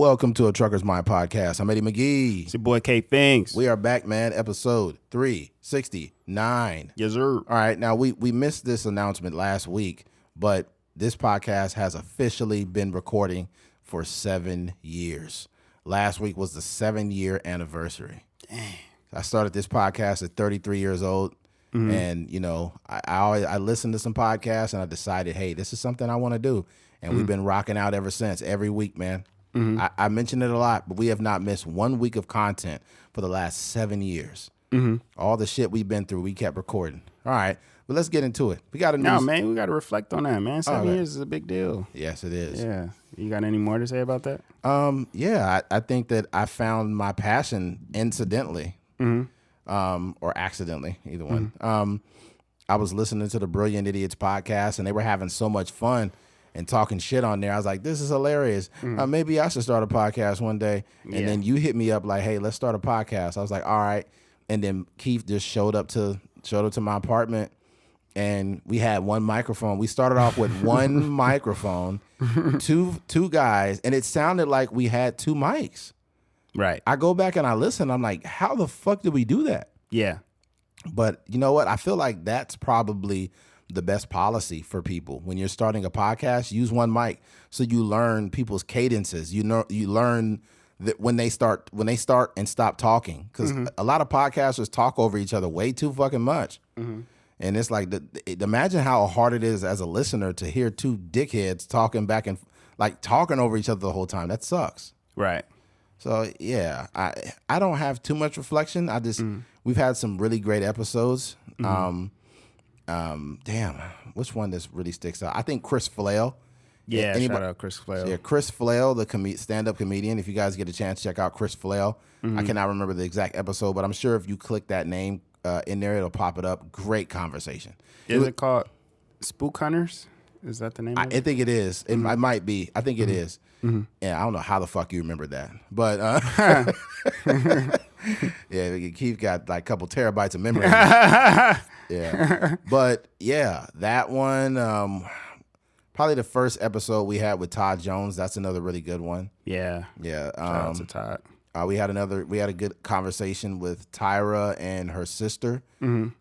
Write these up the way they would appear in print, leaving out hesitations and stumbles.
Welcome to a Trucker's Mind podcast. I'm Eddie McGee. It's your boy K Fings. We are back, man. Episode 369. Yes, sir. All right. Now, we missed this announcement last week, but this podcast has officially been recording for 7 years. Last week was the 7-year anniversary. Dang. I started this podcast at 33 years old. Mm-hmm. And, you know, I listened to some podcasts and I decided, hey, this is something I want to do. And we've been rocking out ever since, every week, man. Mm-hmm. I mention it a lot, but we have not missed 1 week of content for the last 7 years. Mm-hmm. All the shit we've been through, we kept recording. All right, but let's get into it. We got a new... No, man, we got to reflect on that, man. 7 years is a big deal. Yes, it is. Yeah. You got any more to say about that? Yeah, I think that I found my passion incidentally, or accidentally, either one. I was listening to the Brilliant Idiots podcast, and they were having so much fun and talking shit on there. I was like, this is hilarious. Maybe I should start a podcast one day. And then you hit me up like, hey, let's start a podcast. I was like, all right. And then Keith just showed up to my apartment, and we had one microphone. We started off with one microphone, two guys, and it sounded like we had two mics. Right. I go back and I listen. I'm like, how the fuck did we do that? Yeah. But you know what? I feel like that's probably the best policy for people. When you're starting a podcast, use one mic so you learn people's cadences. You learn that when they start and stop talking, because a lot of podcasters talk over each other way too fucking much. And it's like, imagine how hard it is as a listener to hear two dickheads talking back and like talking over each other the whole time. That sucks. Right. So yeah, I don't have too much reflection. I just we've had some really great episodes. Damn, which one this really sticks out? I think Chris Flail. Yeah, shout out Chris Flail. Yeah, Chris Flail, the stand-up comedian. If you guys get a chance, check out Chris Flail. I cannot remember the exact episode, but I'm sure if you click that name in there, it'll pop it up. Great conversation. Is it called Spook Hunters? Is that the name of it? I think it is. It might be. I think it is. Yeah, I don't know how the fuck you remember that. But yeah, Keith got like a couple terabytes of memory. Yeah. But yeah, that one, probably the first episode we had with Todd Jones. That's another really good one. Yeah. Yeah. Shout out to Todd. We had a good conversation with Tyra and her sister.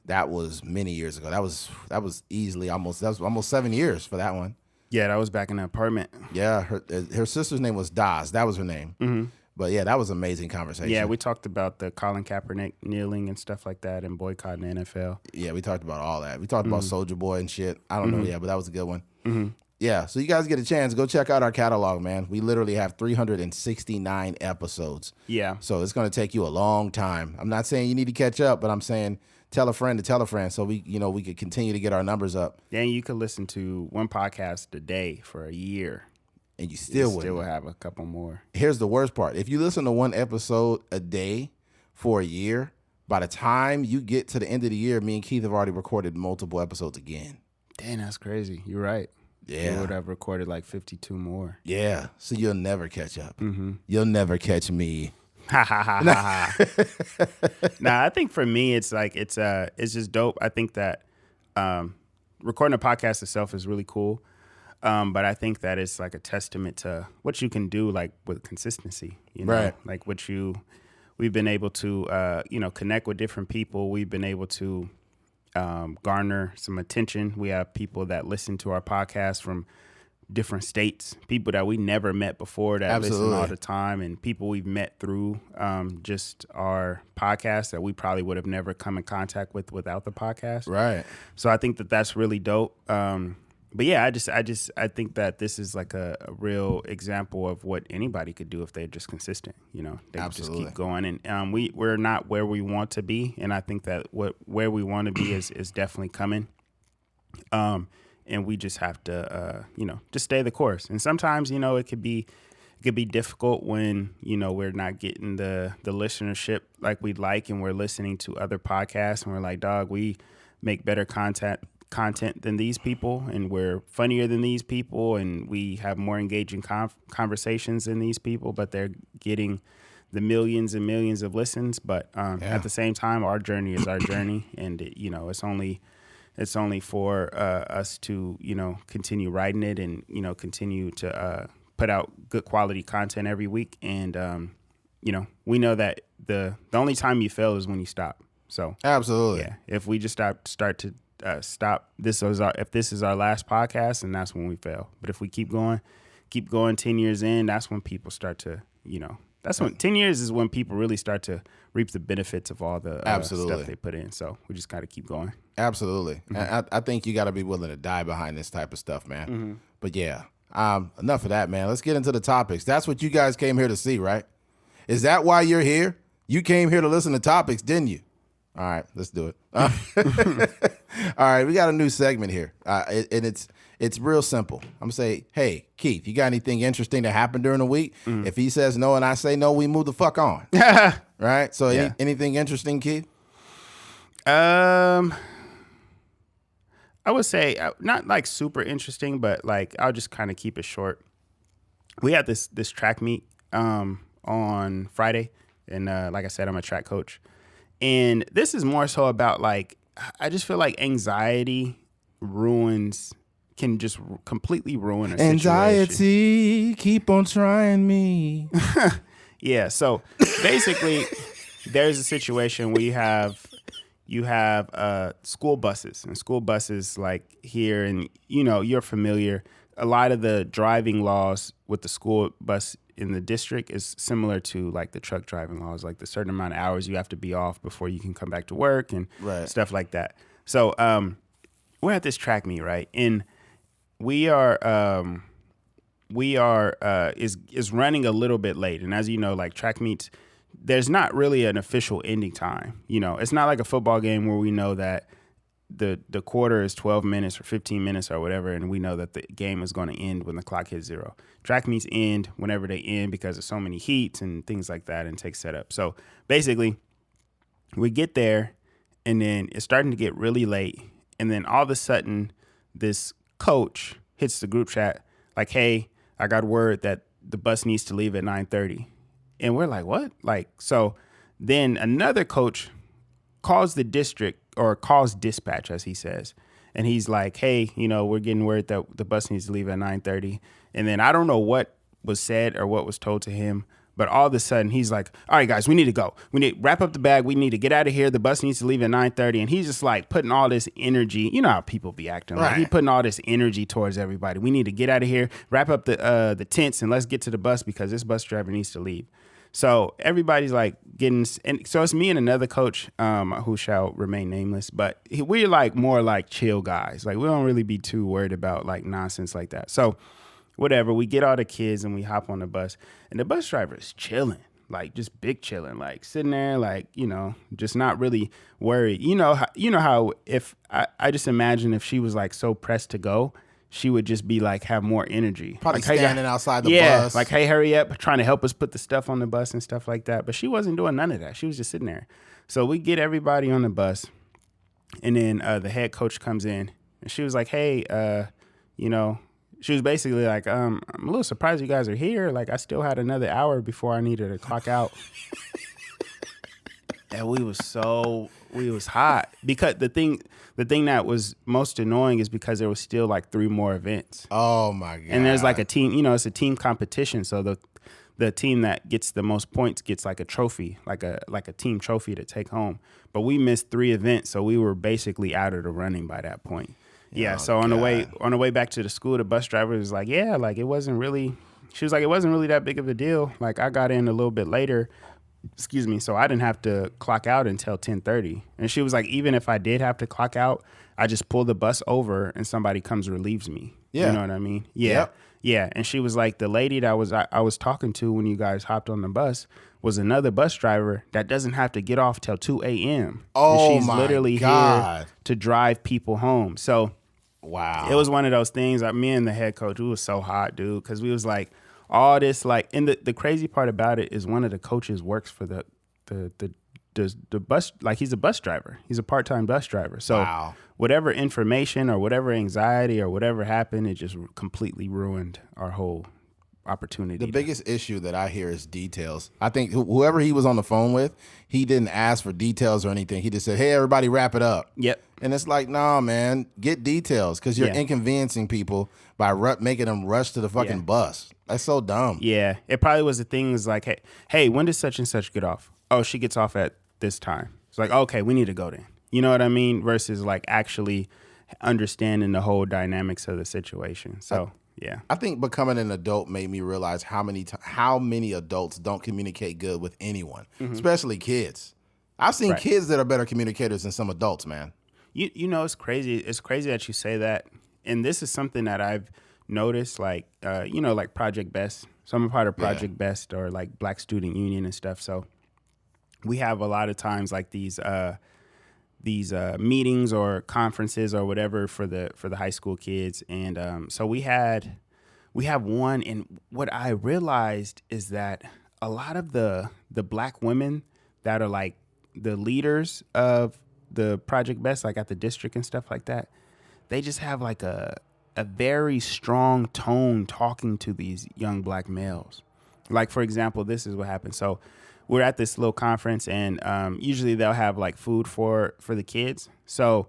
That was many years ago. That was easily almost 7 years for that one. Yeah, that was back in the apartment. Yeah, her sister's name was Daz. That was her name. But yeah, that was an amazing conversation. Yeah, we talked about the Colin Kaepernick kneeling and stuff like that and boycotting the NFL. Yeah, we talked about all that. We talked about Soulja Boy and shit. I don't know, but that was a good one. Yeah, so you guys get a chance, go check out our catalog, man. We literally have 369 episodes. Yeah. So it's going to take you a long time. I'm not saying you need to catch up, but I'm saying tell a friend to tell a friend so we could continue to get our numbers up. Then you could listen to one podcast a day for a year. And you still will have a couple more. Here's the worst part. If you listen to one episode a day for a year, by the time you get to the end of the year, me and Keith have already recorded multiple episodes again. Dang, that's crazy. You're right. Yeah. We would have recorded like 52 more. Yeah. So you'll never catch up. You'll never catch me. Ha ha ha ha. Nah, I think for me, it's just dope. I think that recording a podcast itself is really cool. But I think that it's like a testament to what you can do, like with consistency, you know, right. Like we've been able to, connect with different people. We've been able to garner some attention. We have people that listen to our podcast from different states, people that we never met before that listen all the time, and people we've met through just our podcast that we probably would have never come in contact with without the podcast. Right. So I think that that's really dope. But yeah, I think that this is like a real example of what anybody could do if they're just consistent. You know, they could just keep going. And we're not where we want to be, and I think that where we want to be is definitely coming. And we just have to just stay the course. And sometimes it could be difficult when we're not getting the listenership like we'd like, and we're listening to other podcasts, and we're like, dog, we make better content than these people, and we're funnier than these people, and we have more engaging conversations than these people, but they're getting the millions and millions of listens. But at the same time, our journey is our journey, and it's only for us to continue writing it and continue to put out good quality content every week. And, we know that the only time you fail is when you stop. So absolutely. Yeah. If we just stop if this is our last podcast, and that's when we fail. But if we keep going 10 years in, that's when people start to, that's when 10 years is when people really start to reap the benefits of all the stuff they put in. So we just got to keep going. Absolutely. And I think you got to be willing to die behind this type of stuff, man. But yeah, enough of that, man. Let's get into the topics. That's what you guys came here to see, right? Is that why you're here? You came here to listen to topics, didn't you? All right, let's do it. All right, we got a new segment here, and it's real simple. I'm gonna say, hey, Keith, you got anything interesting that happened during the week? If he says no and I say no, we move the fuck on. Right? So anything interesting, Keith? I would say not like super interesting, but like I'll just kind of keep it short. We had this track meet on Friday, and like I said, I'm a track coach. And this is more so about like, I just feel like anxiety can just completely ruin a situation. Anxiety, keep on trying me. Yeah. So basically, there's a situation where you have school buses, and school buses like here, and you're familiar. A lot of the driving laws with the school bus in the district is similar to like the truck driving laws, like the certain amount of hours you have to be off before you can come back to work and stuff like that. So we're at this track meet, right? And we are is running a little bit late. And as you know, like track meets, there's not really an official ending time. It's not like a football game where we know that the quarter is 12 minutes or 15 minutes or whatever, and we know that the game is going to end when the clock hits 0. Track meets end whenever they end because of so many heats and things like that, and take setup. So basically, we get there, and then it's starting to get really late, and then all of a sudden, this coach hits the group chat like, "Hey, I got word that the bus needs to leave at 9:30," and we're like, "What?" So then another coach calls the district, or calls dispatch, as he says. And he's like, hey, we're getting word that the bus needs to leave at 9:30. And then I don't know what was said or what was told to him, but all of a sudden he's like, all right, guys, we need to go. We need to wrap up the bag. We need to get out of here. The bus needs to leave at 9:30. And he's just like putting all this energy. You know how people be acting. Right. Like he's putting all this energy towards everybody. We need to get out of here, wrap up the tents, and let's get to the bus because this bus driver needs to leave. So everybody's like getting, and so it's me and another coach who shall remain nameless, but we're like more like chill guys. Like we don't really be too worried about like nonsense like that. So whatever, we get all the kids and we hop on the bus, and the bus driver is chilling, like just big chilling, like sitting there, like, just not really worried. You know how if I just imagine if she was like so pressed to go, she would just be like, have more energy. Probably like, standing outside the bus. Like, hey, hurry up, trying to help us put the stuff on the bus and stuff like that. But she wasn't doing none of that. She was just sitting there. So we get everybody on the bus, and then the head coach comes in, and she was like, hey, she was basically like, I'm a little surprised you guys are here. Like, I still had another hour before I needed to clock out. And we was hot because the thing that was most annoying is because there was still like 3 more events. Oh my God. And there's like a team, it's a team competition. So the team that gets the most points gets like a trophy, like a team trophy to take home. But we missed 3 events, so we were basically out of the running by that point. Yeah. So on the way back to the school, the bus driver was like, yeah, like it wasn't really that big of a deal. Like I got in a little bit later. Excuse me. So I didn't have to clock out until 10:30. And she was like, even if I did have to clock out, I just pull the bus over and somebody comes and relieves me. Yeah. You know what I mean? Yeah. Yep. Yeah. And she was like, the lady that I was talking to when you guys hopped on the bus was another bus driver that doesn't have to get off till 2 a.m. Oh, and she's literally here to drive people home. So wow. It was one of those things. Like, me and the head coach, we was so hot, dude, because we was like, all this, like, and the crazy part about it is one of the coaches works for the bus, like he's a bus driver. He's a part-time bus driver. So whatever information or whatever anxiety or whatever happened, it just completely ruined our whole opportunity. The biggest issue that I hear is details. I think whoever he was on the phone with, he didn't ask for details or anything. He just said, hey, everybody wrap it up. Yep. And it's like, nah, man, get details because you're inconveniencing people by making them rush to the fucking bus. That's so dumb. Yeah, it probably was the things like, hey, when does such and such get off? Oh, she gets off at this time. It's like, okay, we need to go then. You know what I mean? Versus like actually understanding the whole dynamics of the situation. So yeah, I think becoming an adult made me realize how many adults don't communicate good with anyone, especially kids. I've seen kids that are better communicators than some adults, man. You know, it's crazy. It's crazy that you say that. And this is something that I've noticed, like, like Project Best. So I'm a part of Project Best or like Black Student Union and stuff. So we have a lot of times like these meetings or conferences or whatever for the high school kids. And so we have one. And what I realized is that a lot of the Black women that are like the leaders of the Project Best, like at the district and stuff like that, they just have like a very strong tone talking to these young Black males. Like, for example, this is what happened. So we're at this little conference, and usually they'll have like food for the kids. So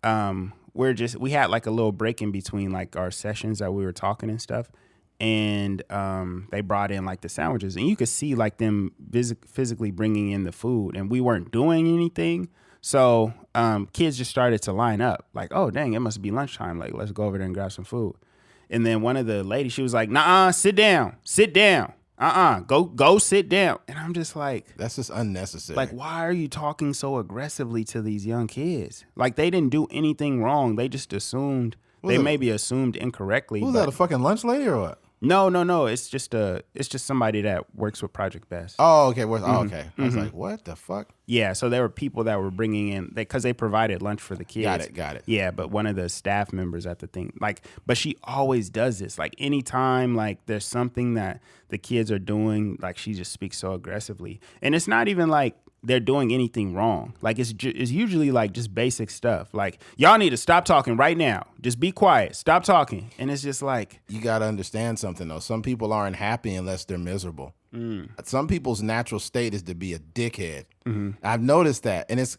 we had like a little break in between like our sessions that we were talking and stuff. And they brought in like the sandwiches, and you could see like them physically bringing in the food, and we weren't doing anything. So kids just started to line up like, oh, dang, it must be lunchtime. Like, let's go over there and grab some food. And then one of the ladies, she was like, nah, sit down. Go sit down. And I'm just like, that's just unnecessary. Like, why are you talking so aggressively to these young kids? Like, they didn't do anything wrong. They just assumed, maybe assumed incorrectly. Who's that, a fucking lunch lady or what? No. It's just somebody that works with Project Best. Oh, okay. Okay. I was like, what the fuck? Yeah. So there were people that were bringing in because they provided lunch for the kids. Got it. Yeah, but one of the staff members at the thing, like, but she always does this. Like, anytime like there's something that the kids are doing, like she just speaks so aggressively, and it's not even like they're doing anything wrong. Like it's usually like just basic stuff. Like, y'all need to stop talking right now. Just be quiet. Stop talking. And it's just like, you got to understand something though. Some people aren't happy unless they're miserable. Some people's natural state is to be a dickhead. I've noticed that, and it's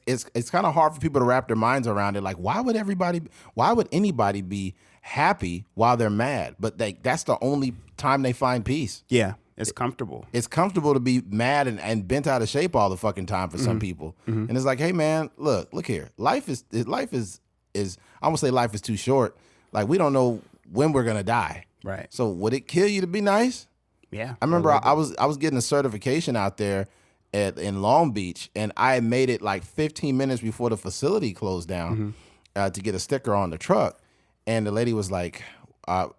kind of hard for people to wrap their minds around it. Like, why would anybody be happy while they're mad? But that's the only time they find peace. Yeah. It's comfortable. It's comfortable to be mad and bent out of shape all the fucking time for some people. And it's like, hey man, look here. Life is I won't say life is too short. Like, we don't know when we're gonna die. Right. So would it kill you to be nice? Yeah. I remember I was getting a certification out there in Long Beach, and I had made it like 15 minutes before the facility closed down to get a sticker on the truck. And the lady was like,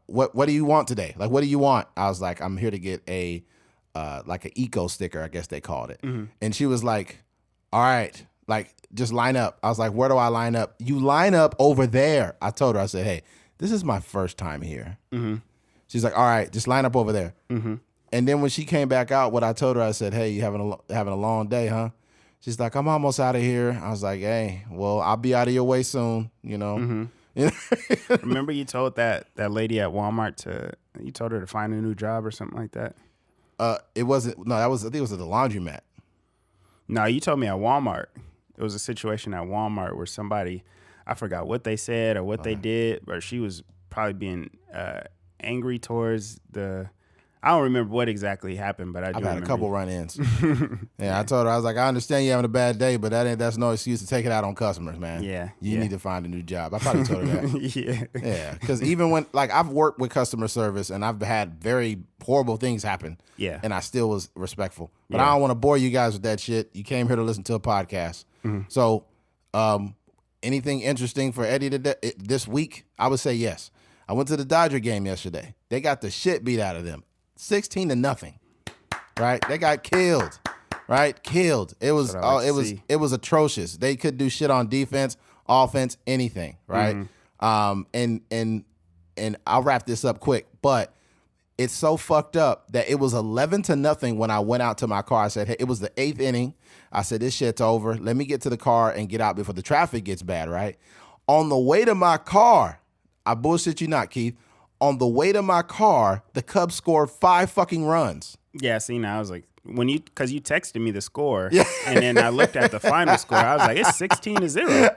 what do you want today? Like, what do you want? I was like, I'm here to get a like an eco sticker, I guess they called it. And she was like, all right, like, just line up. I was like, where do I line up? You line up over there. I told her, I said, hey, this is my first time here. She's like, all right, just line up over there. And then when she came back out, what I told her, I said, hey, you having a long day, huh? She's like, I'm almost out of here. I was like, hey, well, I'll be out of your way soon, you know. Remember you told that lady at Walmart you told her to find a new job or something like that? It wasn't. No, I think it was at the laundromat. No, you told me at Walmart. It was a situation at Walmart where somebody, I forgot what they said or what they did, but she was probably being angry towards I don't remember what exactly happened, but I've had a couple run-ins. Yeah, I told her, I was like, I understand you're having a bad day, but that's no excuse to take it out on customers, man. Yeah. You need to find a new job. I probably told her that. Yeah. Yeah, because even when, like, I've worked with customer service and I've had very horrible things happen. Yeah. And I still was respectful. But I don't want to bore you guys with that shit. You came here to listen to a podcast. So, anything interesting for Eddie this week? I would say yes. I went to the Dodger game yesterday. They got the shit beat out of them. 16-0, right? They got killed, right? Killed. It was atrocious. They could do shit on defense, offense, anything, right? And I'll wrap this up quick, but it's so fucked up that it was 11-0 when I went out to my car. I said, hey, it was the 8th inning. I said, this shit's over. Let me get to the car and get out before the traffic gets bad, right? On the way to my car, I bullshit you not, Keith. On the way to my car, the Cubs scored 5 fucking runs. Yeah, see, now I was like, because you texted me the score, and then I looked at the final score. I was like, it's 16-0.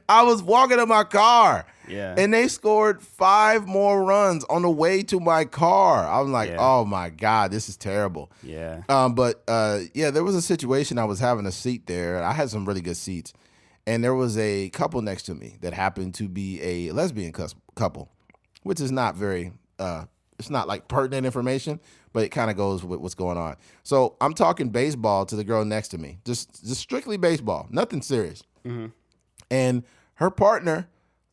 I was walking to my car. Yeah. And they scored 5 more runs on the way to my car. I'm like, oh my God, this is terrible. Yeah. But there was a situation. I was having a seat there. I had some really good seats. And there was a couple next to me that happened to be a lesbian couple, which is not very, it's not like pertinent information, but it kind of goes with what's going on. So I'm talking baseball to the girl next to me, just strictly baseball, nothing serious. Mm-hmm. And her partner,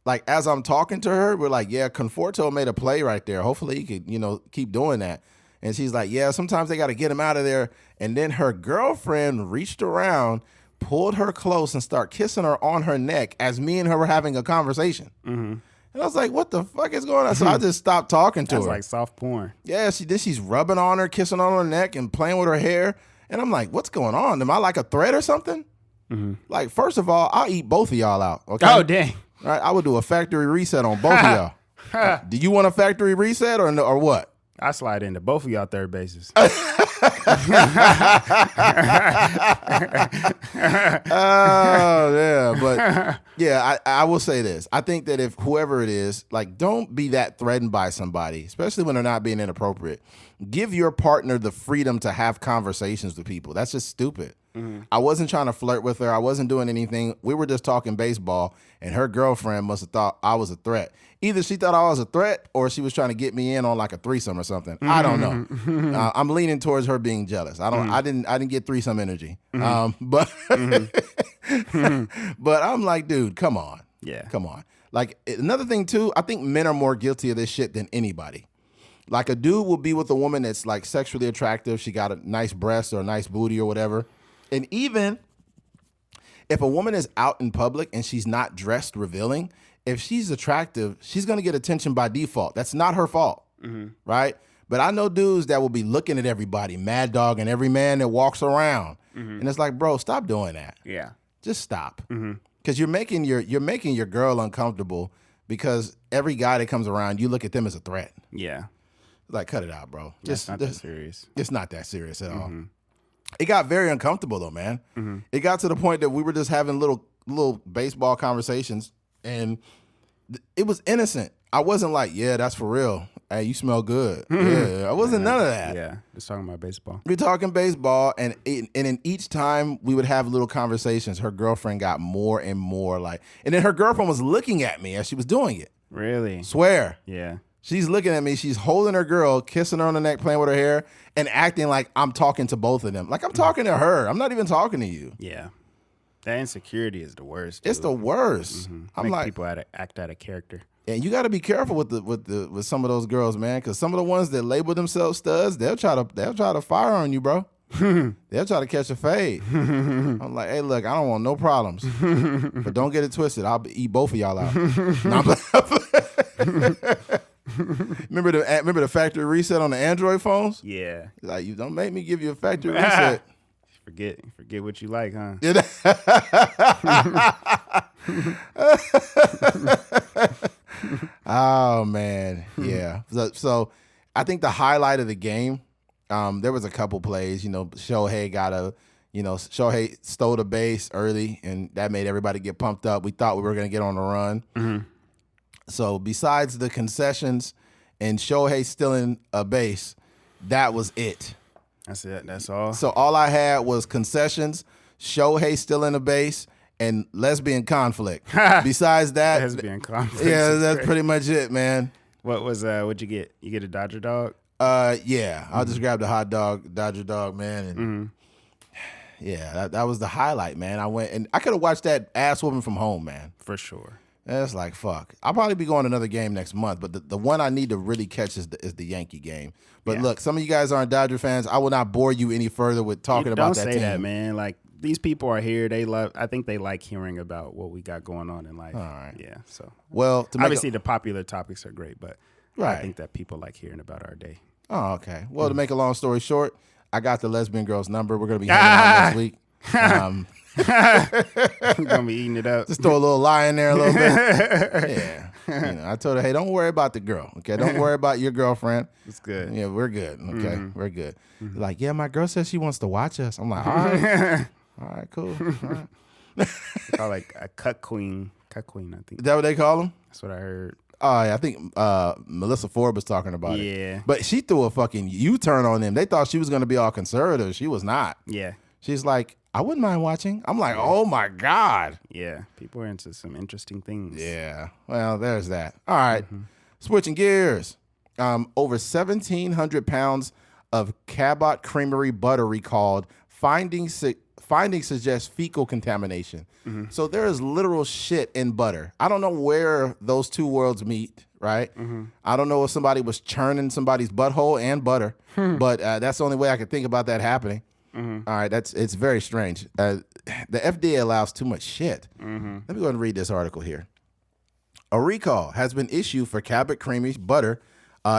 like as I'm talking to her, we're like, yeah, Conforto made a play right there. Hopefully he could, keep doing that. And she's like, yeah, sometimes they got to get him out of there. And then her girlfriend reached around, pulled her close, and started kissing her on her neck as me and her were having a conversation. Mm-hmm. And I was like, what the fuck is going on? So I just stopped talking to her. That's like soft porn. Yeah, she's rubbing on her, kissing on her neck, and playing with her hair. And I'm like, what's going on? Am I like a threat or something? Mm-hmm. Like, first of all, I'll eat both of y'all out. Okay? Oh, dang. All right, I would do a factory reset on both of y'all. Do you want a factory reset or what? I slide into both of y'all third bases. Oh, yeah. But yeah, I will say this. I think that if whoever it is, like, don't be that threatened by somebody, especially when they're not being inappropriate. Give your partner the freedom to have conversations with people. That's just stupid. Mm-hmm. I wasn't trying to flirt with her. I wasn't doing anything. We were just talking baseball, and her girlfriend must have thought I was a threat. Either she thought I was a threat or she was trying to get me in on like a threesome or something. Mm-hmm. I don't know. I'm leaning towards her being jealous. I didn't get threesome energy. Mm-hmm. But I'm like, dude, come on. Yeah. Come on. Like, another thing too, I think men are more guilty of this shit than anybody. Like, a dude will be with a woman that's like sexually attractive. She got a nice breast or a nice booty or whatever. And even if a woman is out in public and she's not dressed revealing, if she's attractive, she's going to get attention by default. That's not her fault, right? But I know dudes that will be looking at everybody, mad dog, and every man that walks around. Mm-hmm. And it's like, bro, stop doing that. Yeah. Just stop. Because you're making your girl uncomfortable because every guy that comes around, you look at them as a threat. Yeah. Like, cut it out, bro. It's not that serious. It's not that serious at all. It got very uncomfortable though, man. Mm-hmm. It got to the point that we were just having little baseball conversations, and it was innocent. I wasn't like, yeah, that's for real. Hey, you smell good. Yeah, I wasn't none of that. Yeah, just talking about baseball. We're talking baseball, and in each time we would have little conversations, her girlfriend got more and more like, and then her girlfriend was looking at me as she was doing it. Really? Swear. Yeah. She's looking at me. She's holding her girl, kissing her on the neck, playing with her hair, and acting like I'm talking to both of them. Like I'm talking to her. I'm not even talking to you. Yeah. That insecurity is the worst. It's the worst. I'm like, people act out of character. And you got to be careful with some of those girls, man, because some of the ones that label themselves studs, they'll try to fire on you, bro. They'll try to catch a fade. I'm like, hey, look, I don't want no problems, but don't get it twisted. I'll eat both of y'all out. Remember the factory reset on the Android phones? Yeah. Like, you don't make me give you a factory reset. Forget what you like, huh? Oh man, yeah. So I think the highlight of the game, there was a couple plays. Shohei stole the base early, and that made everybody get pumped up. We thought we were gonna get on the run. Mm-hmm. So besides the concessions and Shohei stealing a base, that was it. That's it. That's all. So all I had was concessions, Shohei stealing a base, and lesbian conflict. Besides that, lesbian conflict. Yeah, that's pretty much it, man. What'd you get? You get a Dodger dog? Yeah. I'll just grab the hot dog, Dodger dog, man, and yeah, that was the highlight, man. I went and I could have watched that ass whooping from home, man. For sure. That's like, fuck. I'll probably be going to another game next month, but the one I need to really catch is the Yankee game. But look, some of you guys aren't Dodger fans. I will not bore you any further with talking about that team. Don't say that, man. Like, these people are here. I think they like hearing about what we got going on in life. All right. Yeah. So, well, obviously the popular topics are great, but I think that people like hearing about our day. Oh, okay. Well, to make a long story short, I got the lesbian girl's number. We're going to be hanging out next week. Gonna be eating it up. Just throw a little lie in there a little bit. Yeah. I told her, hey, don't worry about the girl. Okay. Don't worry about your girlfriend. It's good. Yeah, we're good. Okay. We're good. Like, yeah, my girl says she wants to watch us. I'm like, all right. All right, cool. All right. They call like a cut queen. Cut queen, I think. Is that what they call them? That's what I heard. Oh, yeah, I think Melissa Ford was talking about it. Yeah. But she threw a fucking U-turn on them. They thought she was going to be all conservative. She was not. Yeah. She's like, I wouldn't mind watching. I'm like, oh, my God. Yeah. People are into some interesting things. Yeah. Well, there's that. All right. Switching gears. Over 1,700 pounds of Cabot Creamery butter recalled. Findings suggest fecal contamination. So there is literal shit in butter. I don't know where those two worlds meet, right? I don't know if somebody was churning somebody's butthole and butter, but that's the only way I could think about that happening. All right, it's very strange. The FDA allows too much shit. Let me go ahead and read this article here. A recall has been issued for Cabot Creamery butter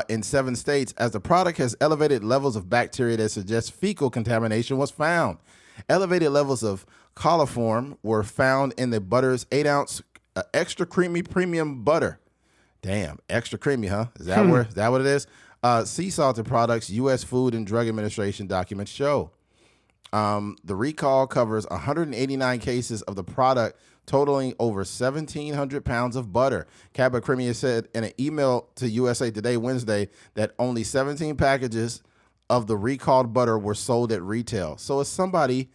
in 7 states as the product has elevated levels of bacteria that suggest fecal contamination was found. Elevated levels of coliform were found in the butter's 8-ounce extra creamy premium butter. Damn, extra creamy, huh? Is that what it is? Sea salted products, U.S. Food and Drug Administration documents show. The recall covers 189 cases of the product, totaling over 1,700 pounds of butter. Cabot Creamery said in an email to USA Today Wednesday that only 17 packages of the recalled butter were sold at retail. So it's somebody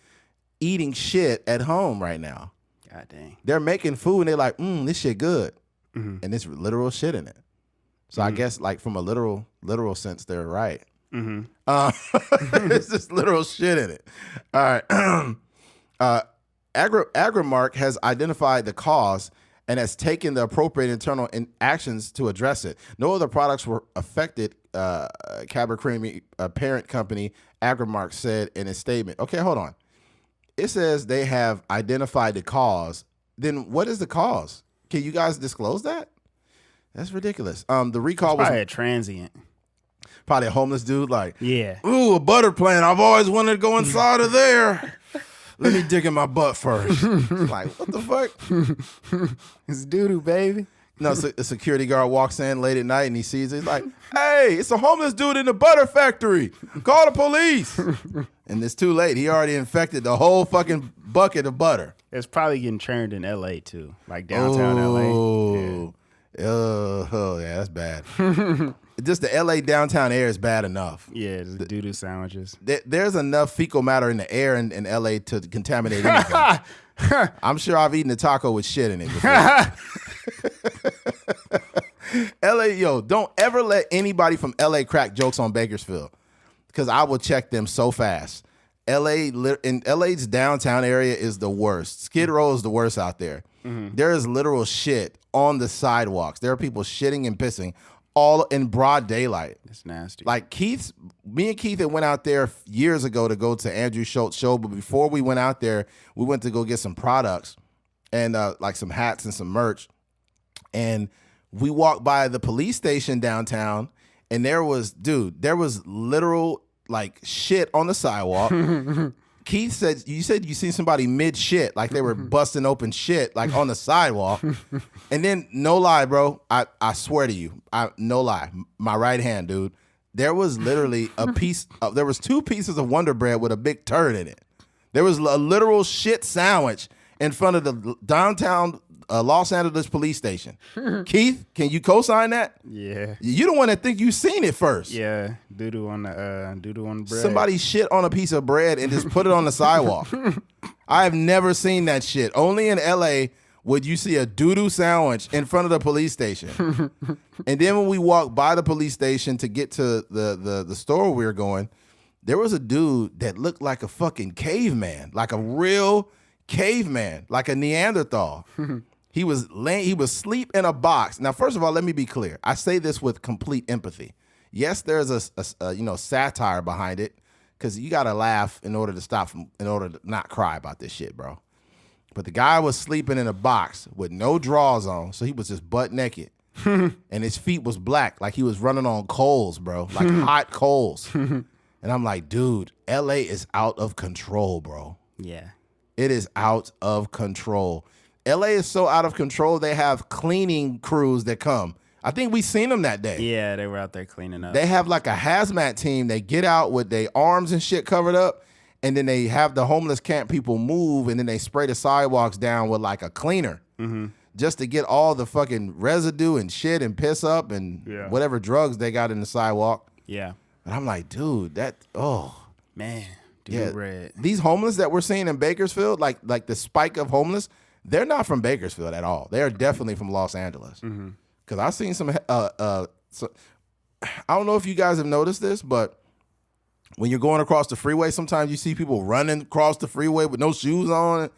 eating shit at home right now. God dang. They're making food and they're like, this shit good. And there's literal shit in it. So I guess like from a literal sense, they're right. It's just literal shit in it. All right. Agrimark has identified the cause and has taken the appropriate internal actions to address it. No other products were affected, Cabot Creamery parent company Agrimark said in a statement. Okay, hold on. It says they have identified the cause. Then what is the cause? Can you guys disclose that? That's ridiculous. The recall was probably a transient. Probably a homeless dude like, yeah. Ooh, a butter plant. I've always wanted to go inside of there. Let me dig in my butt first. Like, what the fuck? It's doo-doo, baby. No, so a security guard walks in late at night and he sees it. He's like, hey, it's a homeless dude in the butter factory. Call the police. And it's too late. He already infected the whole fucking bucket of butter. It's probably getting churned in L.A. too, like downtown L.A. Oh, yeah, that's bad. Just the L.A. downtown air is bad enough. Yeah, the doo-doo sandwiches. There's enough fecal matter in the air in L.A. to contaminate anything. I'm sure I've eaten a taco with shit in it before. LA, yo, don't ever let anybody from LA crack jokes on Bakersfield because I will check them so fast. LA's downtown area is the worst. Skid Row is the worst out there. There is literal shit on the sidewalks. There are people shitting and pissing all in broad daylight. It's nasty. Like me and Keith had went out there years ago to go to Andrew Schultz's show, but before we went out there, we went to go get some products and like some hats and some merch. And we walked by the police station downtown, and there was literal like shit on the sidewalk. Keith said you seen somebody mid shit, like they were busting open shit like on the sidewalk. And then no lie, bro, I swear to you, no lie, my right hand, dude, there was literally there was 2 pieces of Wonder Bread with a big turd in it. There was a literal shit sandwich in front of the downtown Los Angeles police station. Keith, can you co-sign that? Yeah. You the one that think you seen it first. Yeah. Doo-doo on the bread. Somebody shit on a piece of bread and just put it on the sidewalk. I have never seen that shit. Only in LA would you see a doo-doo sandwich in front of the police station. And then when we walked by the police station to get to the store we were going, there was a dude that looked like a fucking caveman, like a real caveman, like a Neanderthal. He was asleep in a box. Now, first of all, let me be clear. I say this with complete empathy. Yes, there's a satire behind it because you gotta laugh in order to not cry about this shit, bro. But the guy was sleeping in a box with no drawers on, so he was just butt naked, and his feet was black, like he was running on coals, bro, like hot coals. And I'm like, dude, LA is out of control, bro. Yeah. It is out of control. LA is so out of control, they have cleaning crews that come. I think we seen them that day. Yeah, they were out there cleaning up. They have like a hazmat team. They get out with their arms and shit covered up, and then they have the homeless camp people move, and then they spray the sidewalks down with like a cleaner just to get all the fucking residue and shit and piss up and whatever drugs they got in the sidewalk. Yeah. And I'm like, dude, man, dude, red. These homeless that we're seeing in Bakersfield, like the spike of homeless, they're not from Bakersfield at all. They are definitely from Los Angeles. Because I've seen some, I don't know if you guys have noticed this, but when you're going across the freeway, sometimes you see people running across the freeway with no shoes on.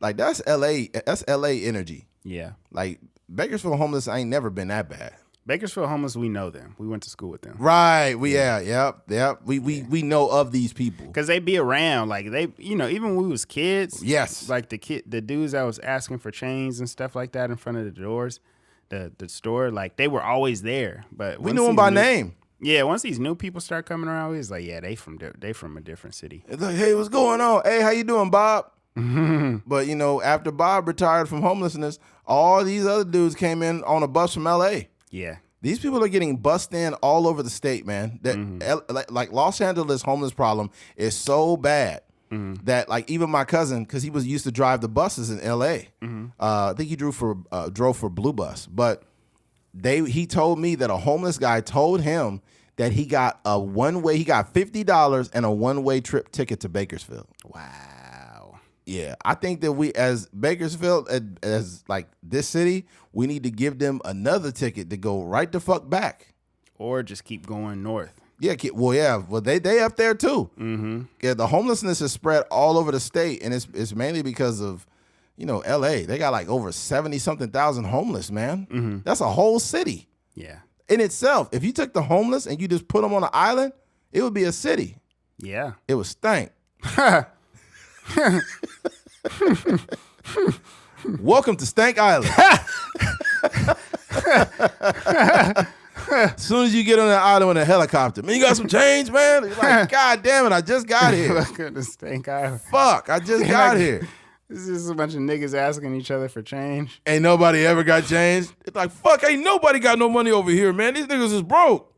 Like, that's LA energy. Yeah. Like, Bakersfield homeless ain't never been that bad. Bakersfield homeless, we know them. We went to school with them. Right. Yep. We know of these people. Because they be around. Like, they, even when we was kids. Yes. Like, the dudes that was asking for change and stuff like that in front of the doors, the store, like, they were always there. But we knew them by name. Yeah, once these new people start coming around, we was like, yeah, they from a different city. It's like, hey, what's going on? Hey, how you doing, Bob? But, after Bob retired from homelessness, all these other dudes came in on a bus from L.A. Yeah. These people are getting bussed in all over the state, man. That like Los Angeles homeless problem is so bad that, like, even my cousin, because he was used to drive the buses in L.A. I think he drove for Blue Bus, but he told me that a homeless guy told him that he got he got $50 and a one-way trip ticket to Bakersfield. Wow. Yeah, I think that we, as Bakersfield, as like this city, we need to give them another ticket to go right the fuck back, or just keep going north. Yeah, well, they up there too. Yeah, the homelessness is spread all over the state, and it's mainly because of L.A. They got like over 70-something thousand homeless, man. That's a whole city. Yeah, in itself. If you took the homeless and you just put them on an island, it would be a city. Yeah, it would stink. Welcome to Stank Island. As soon as you get on that island with a helicopter, man, you got some change, man? You're like, God damn it, I just got here. Welcome to Stank Island. Fuck, I just got here. This is a bunch of niggas asking each other for change. Ain't nobody ever got change. It's like, fuck, ain't nobody got no money over here, man. These niggas is broke.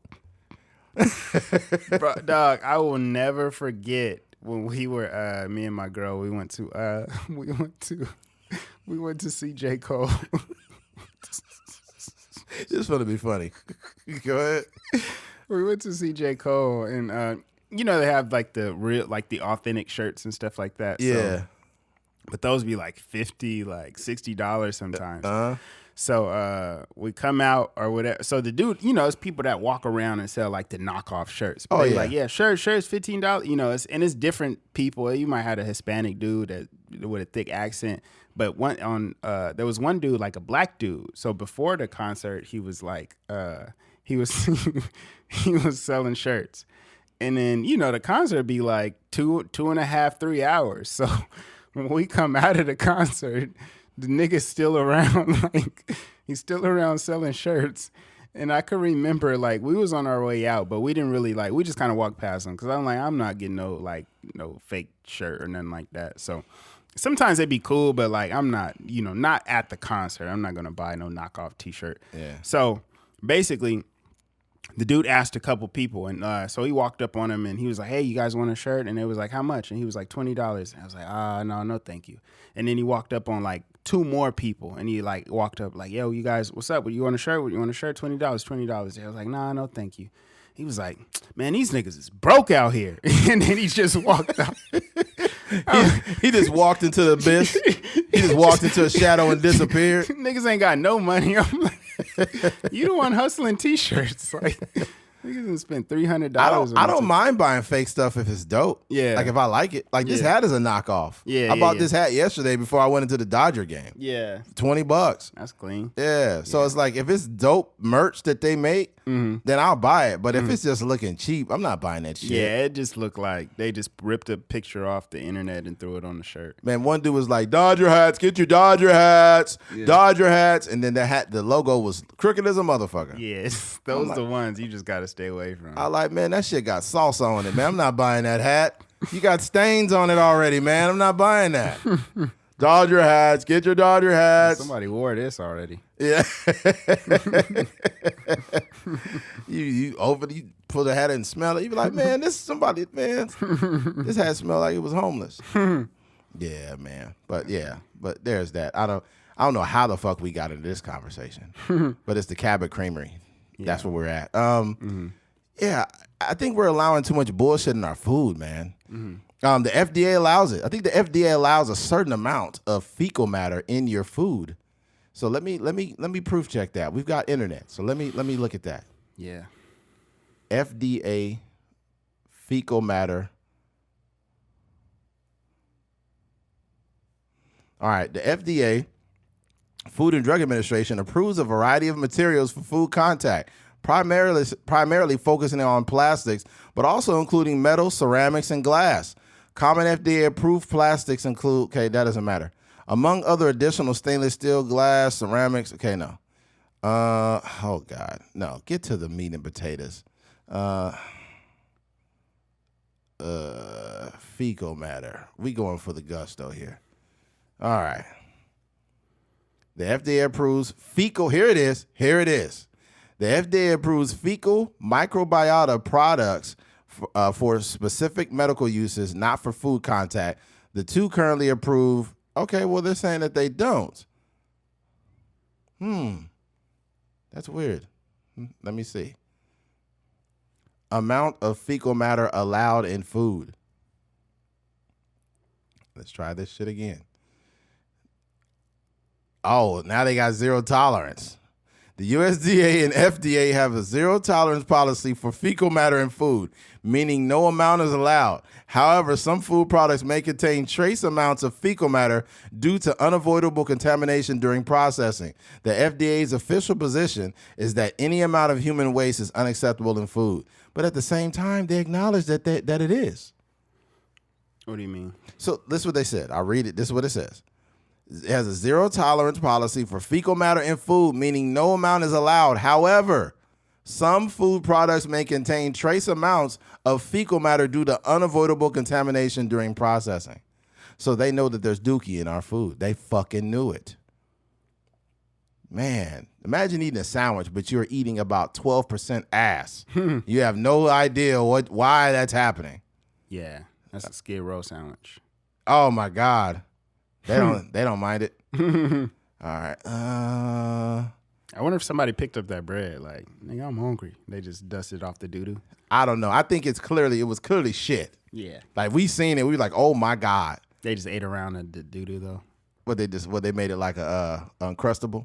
Bro, dog, I will never forget when we were me and my girl, we went to see J. Cole. It's gonna be funny. Go ahead. We went to see J. Cole, and they have like the real, like the authentic shirts and stuff like that. Yeah. So, but those be like $50, like $60 sometimes. So we come out or whatever. So the dude, it's people that walk around and sell like the knockoff shirts. But like, yeah, shirts $15. It's different people. You might have a Hispanic dude with a thick accent. But there was one dude, like a black dude. So before the concert, he was like, he was selling shirts, and then the concert be like 2.5, 3 hours. So when we come out of the concert, the nigga's still around, like he's still around selling shirts. And I could remember, like, we was on our way out, but we didn't really we just kind of walked past him because I'm like, I'm not getting no fake shirt or nothing like that. So. Sometimes they'd be cool, but like I'm not, not at the concert. I'm not gonna buy no knockoff T-shirt. Yeah. So basically, the dude asked a couple people, and so he walked up on him and he was like, "Hey, you guys want a shirt?" And it was like, "How much?" And he was like, $20. I was like, no, thank you." And then he walked up on like 2 more people, and he like walked up like, "Yo, you guys, what's up? You want a shirt? You want a shirt? $20, $20." I was like, "Nah, no, thank you." He was like, "Man, these niggas is broke out here," and then he just walked out. He just walked into the abyss. He just walked into a shadow and disappeared. Niggas ain't got no money. I'm like, you the one hustling T-shirts. Like, niggas done spent $300. I don't mind buying fake stuff if it's dope. Yeah. Like if I like it. Like this hat is a knockoff. Yeah. I bought this hat yesterday before I went into the Dodger game. Yeah. $20. That's clean. Yeah. So it's like if it's dope merch that they make, then I'll buy it. But if it's just looking cheap, I'm not buying that shit. Yeah, it just looked like they just ripped a picture off the internet and threw it on the shirt. Man, one dude was like, "Dodger hats, get your Dodger hats, Dodger hats," and then the logo was crooked as a motherfucker. Yes, those are the ones you just got to stay away from. I like, man, that shit got salsa on it, man. I'm not buying that hat. You got stains on it already, man. I'm not buying that. Dodger hats. Get your Dodger hats. Somebody wore this already. Yeah. you open, you pull the hat and smell it. You be like, man, this hat smell like it was homeless. Yeah, man. But there's that. I don't know how the fuck we got into this conversation. But it's the Cabot Creamery. Yeah. That's where we're at. Yeah, I think we're allowing too much bullshit in our food, man. The FDA allows it. I think the FDA allows a certain amount of fecal matter in your food. So let me proof check that. We've got internet. So let me look at that. Yeah. FDA fecal matter. All right, the FDA, Food and Drug Administration, approves a variety of materials for food contact, primarily focusing on plastics, but also including metal, ceramics, and glass. Common FDA-approved plastics include, okay, that doesn't matter. Among other additional stainless steel, glass, ceramics, okay, no. Oh, God, no. Get to the meat and potatoes. Fecal matter. We going for the gusto here. All right. The FDA approves fecal. Here it is. The FDA approves fecal microbiota products for specific medical uses, not for food contact. The two currently approved. Okay, well, they're saying that they don't. That's weird. Let me see. Amount of fecal matter allowed in food. Let's try this shit again. Oh, now they got zero tolerance. The USDA and FDA have a zero tolerance policy for fecal matter in food, meaning no amount is allowed. However, some food products may contain trace amounts of fecal matter due to unavoidable contamination during processing. The FDA's official position is that any amount of human waste is unacceptable in food. But at the same time, they acknowledge that it is. What do you mean? So this is what they said. I'll read it. This is what it says. It has a zero tolerance policy for fecal matter in food, meaning no amount is allowed. However, some food products may contain trace amounts of fecal matter due to unavoidable contamination during processing. So they know that there's dookie in our food. They fucking knew it. Man, imagine eating a sandwich, but you're eating about 12% ass. You have no idea why that's happening. Yeah, that's a Skid Row sandwich. Oh my God. They don't mind it. All right. I wonder if somebody picked up that bread. Like, nigga, I'm hungry. They just dusted off the doo-doo. I don't know. I think it was clearly shit. Yeah. Like we seen it. We were like, oh my God. They just ate around the doo-doo though. They made it like a Uncrustable.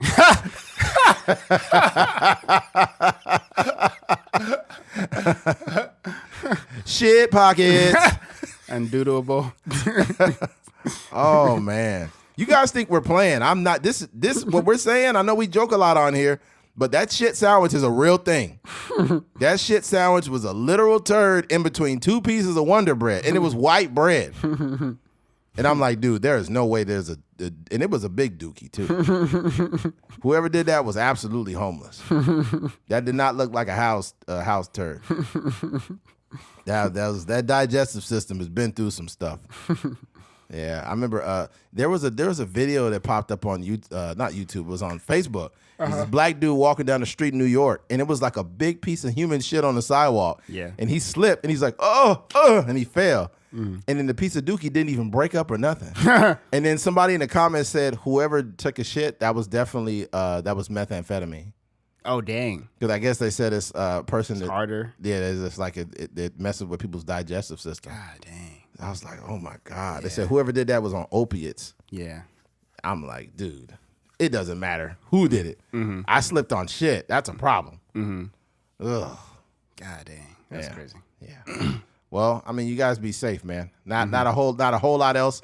Shit pockets. Undoodleable. Oh man. You guys think we're playing. I'm not. This what we're saying. I know we joke a lot on here, but that shit sandwich is a real thing. That shit sandwich was a literal turd in between two pieces of Wonder Bread, and it was white bread. And I'm like, dude, there is no way there's and it was a big dookie too. Whoever did that was absolutely homeless. That did not look like a house turd. That digestive system has been through some stuff. Yeah, I remember there was a video that popped up on not YouTube, it was on Facebook. There's a black dude walking down the street in New York, and it was like a big piece of human shit on the sidewalk. Yeah. And he slipped, and he's like, and he fell. And then the piece of dookie didn't even break up or nothing. And then somebody in the comments said, whoever took a shit, that was definitely that was methamphetamine. Oh, dang. Because I guess they said it's a person it's harder. Yeah, it's like it messes with people's digestive system. God dang. I was like, oh my God. Yeah. They said whoever did that was on opiates. Yeah. I'm like, dude, it doesn't matter who did it. I slipped on shit. That's a problem. Ugh. God dang. That's crazy. Yeah. Well, I mean, you guys be safe, man. Not a whole lot else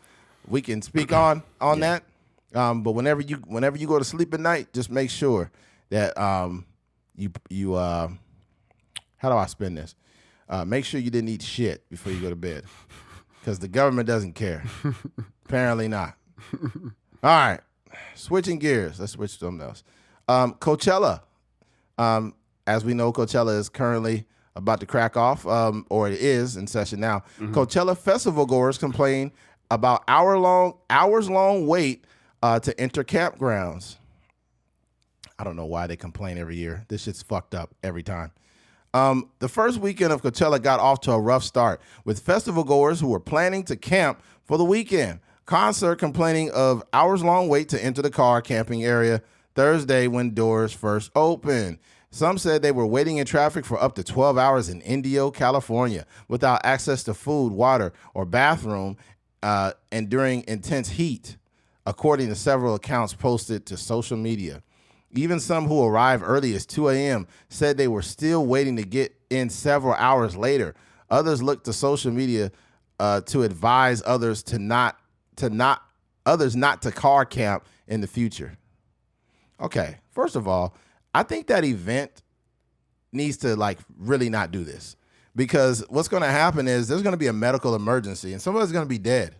we can speak on that. But whenever you go to sleep at night, just make sure that you how do I spin this? Make sure you didn't eat shit before you go to bed, because the government doesn't care. Apparently not. All right, switching gears. Let's switch to something else. Coachella. As we know, Coachella is currently about to crack off, or it is in session now. Coachella festival goers complain about hours long wait to enter campgrounds. I don't know why they complain every year. This shit's fucked up every time. The first weekend of Coachella got off to a rough start with festival goers who were planning to camp for the weekend. Concert complaining of hours-long wait to enter the car camping area Thursday when doors first opened. Some said they were waiting in traffic for up to 12 hours in Indio, California, without access to food, water, or bathroom, and during intense heat, according to several accounts posted to social media. Even some who arrived early as 2 a.m. said they were still waiting to get in several hours later. Others looked to social media to advise others not to car camp in the future. Okay, first of all, I think that event needs to really not do this, because what's going to happen is there's going to be a medical emergency and somebody's going to be dead.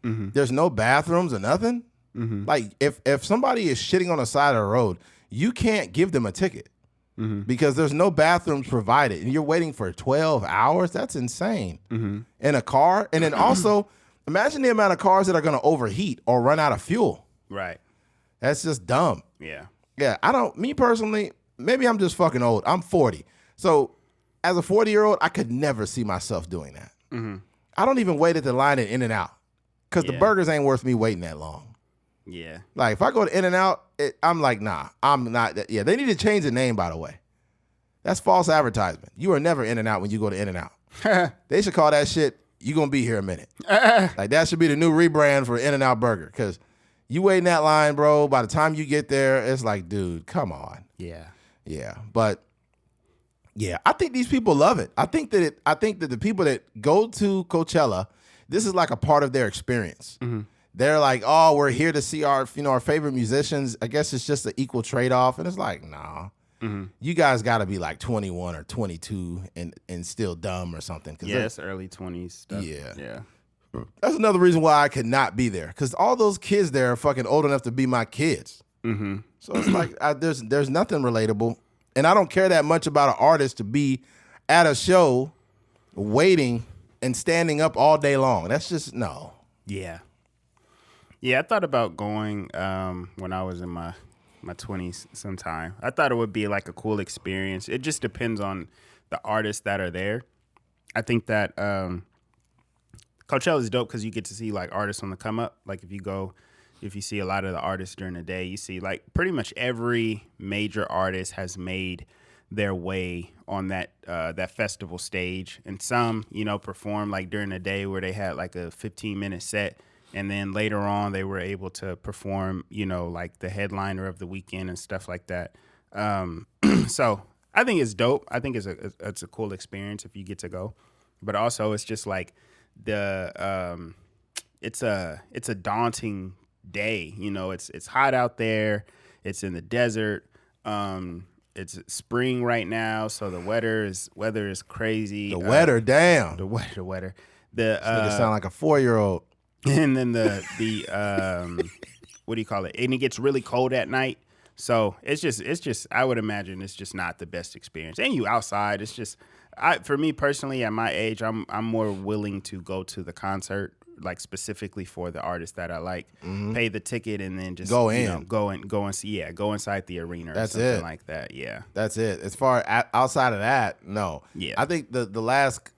Mm-hmm. There's no bathrooms or nothing. Mm-hmm. Like if somebody is shitting on the side of the road, you can't give them a ticket because there's no bathrooms provided, and you're waiting for 12 hours. That's insane. In a car, and then also imagine the amount of cars that are going to overheat or run out of fuel. Right. That's just dumb. Yeah. Yeah. Me personally, maybe I'm just fucking old. I'm 40. So as a 40-year-old, I could never see myself doing that. I don't even wait at the line at In-N-Out because the burgers ain't worth me waiting that long. Yeah. Like if I go to In-N-Out, I'm like, nah, I'm not. Yeah, they need to change the name, by the way. That's false advertisement. You are never In-N-Out when you go to In-N-Out. They should call that shit, you gonna be here a minute. Like that should be the new rebrand for In-N-Out Burger, because you wait in that line, bro. By the time you get there, it's like, dude, come on. Yeah. Yeah. But yeah, I think these people love it. I think that the people that go to Coachella, this is like a part of their experience. They're like, oh, we're here to see our favorite musicians. I guess it's just an equal trade-off. And it's like, nah. You guys got to be like 21 or 22 and still dumb or something. Yeah, it's early 20s stuff. Yeah. That's another reason why I could not be there, because all those kids there are fucking old enough to be my kids. So it's like there's nothing relatable. And I don't care that much about an artist to be at a show waiting and standing up all day long. That's just, no. Yeah. Yeah, I thought about going when I was in my 20s sometime. I thought it would be like a cool experience. It just depends on the artists that are there. I think that Coachella is dope because you get to see like artists on the come up. Like if you see a lot of the artists during the day, you see like pretty much every major artist has made their way on that festival stage. And some, perform like during the day where they had like a 15-minute set. And then later on, they were able to perform, like the headliner of the weekend and stuff like that. So I think it's dope. I think it's a cool experience if you get to go. But also, it's just like it's a daunting day. It's hot out there. It's in the desert. It's spring right now, so the weather is crazy. The weather, damn. The weather. This nigga sound like a 4-year-old. And then the what do you call it? And it gets really cold at night. So it's just I would imagine it's just not the best experience. And you outside, it's just for me personally at my age, I'm more willing to go to the concert, like specifically for the artist that I like, pay the ticket and then just go inside the arena or something like that. Yeah. That's it. As far outside of that, no. Yeah. I think the last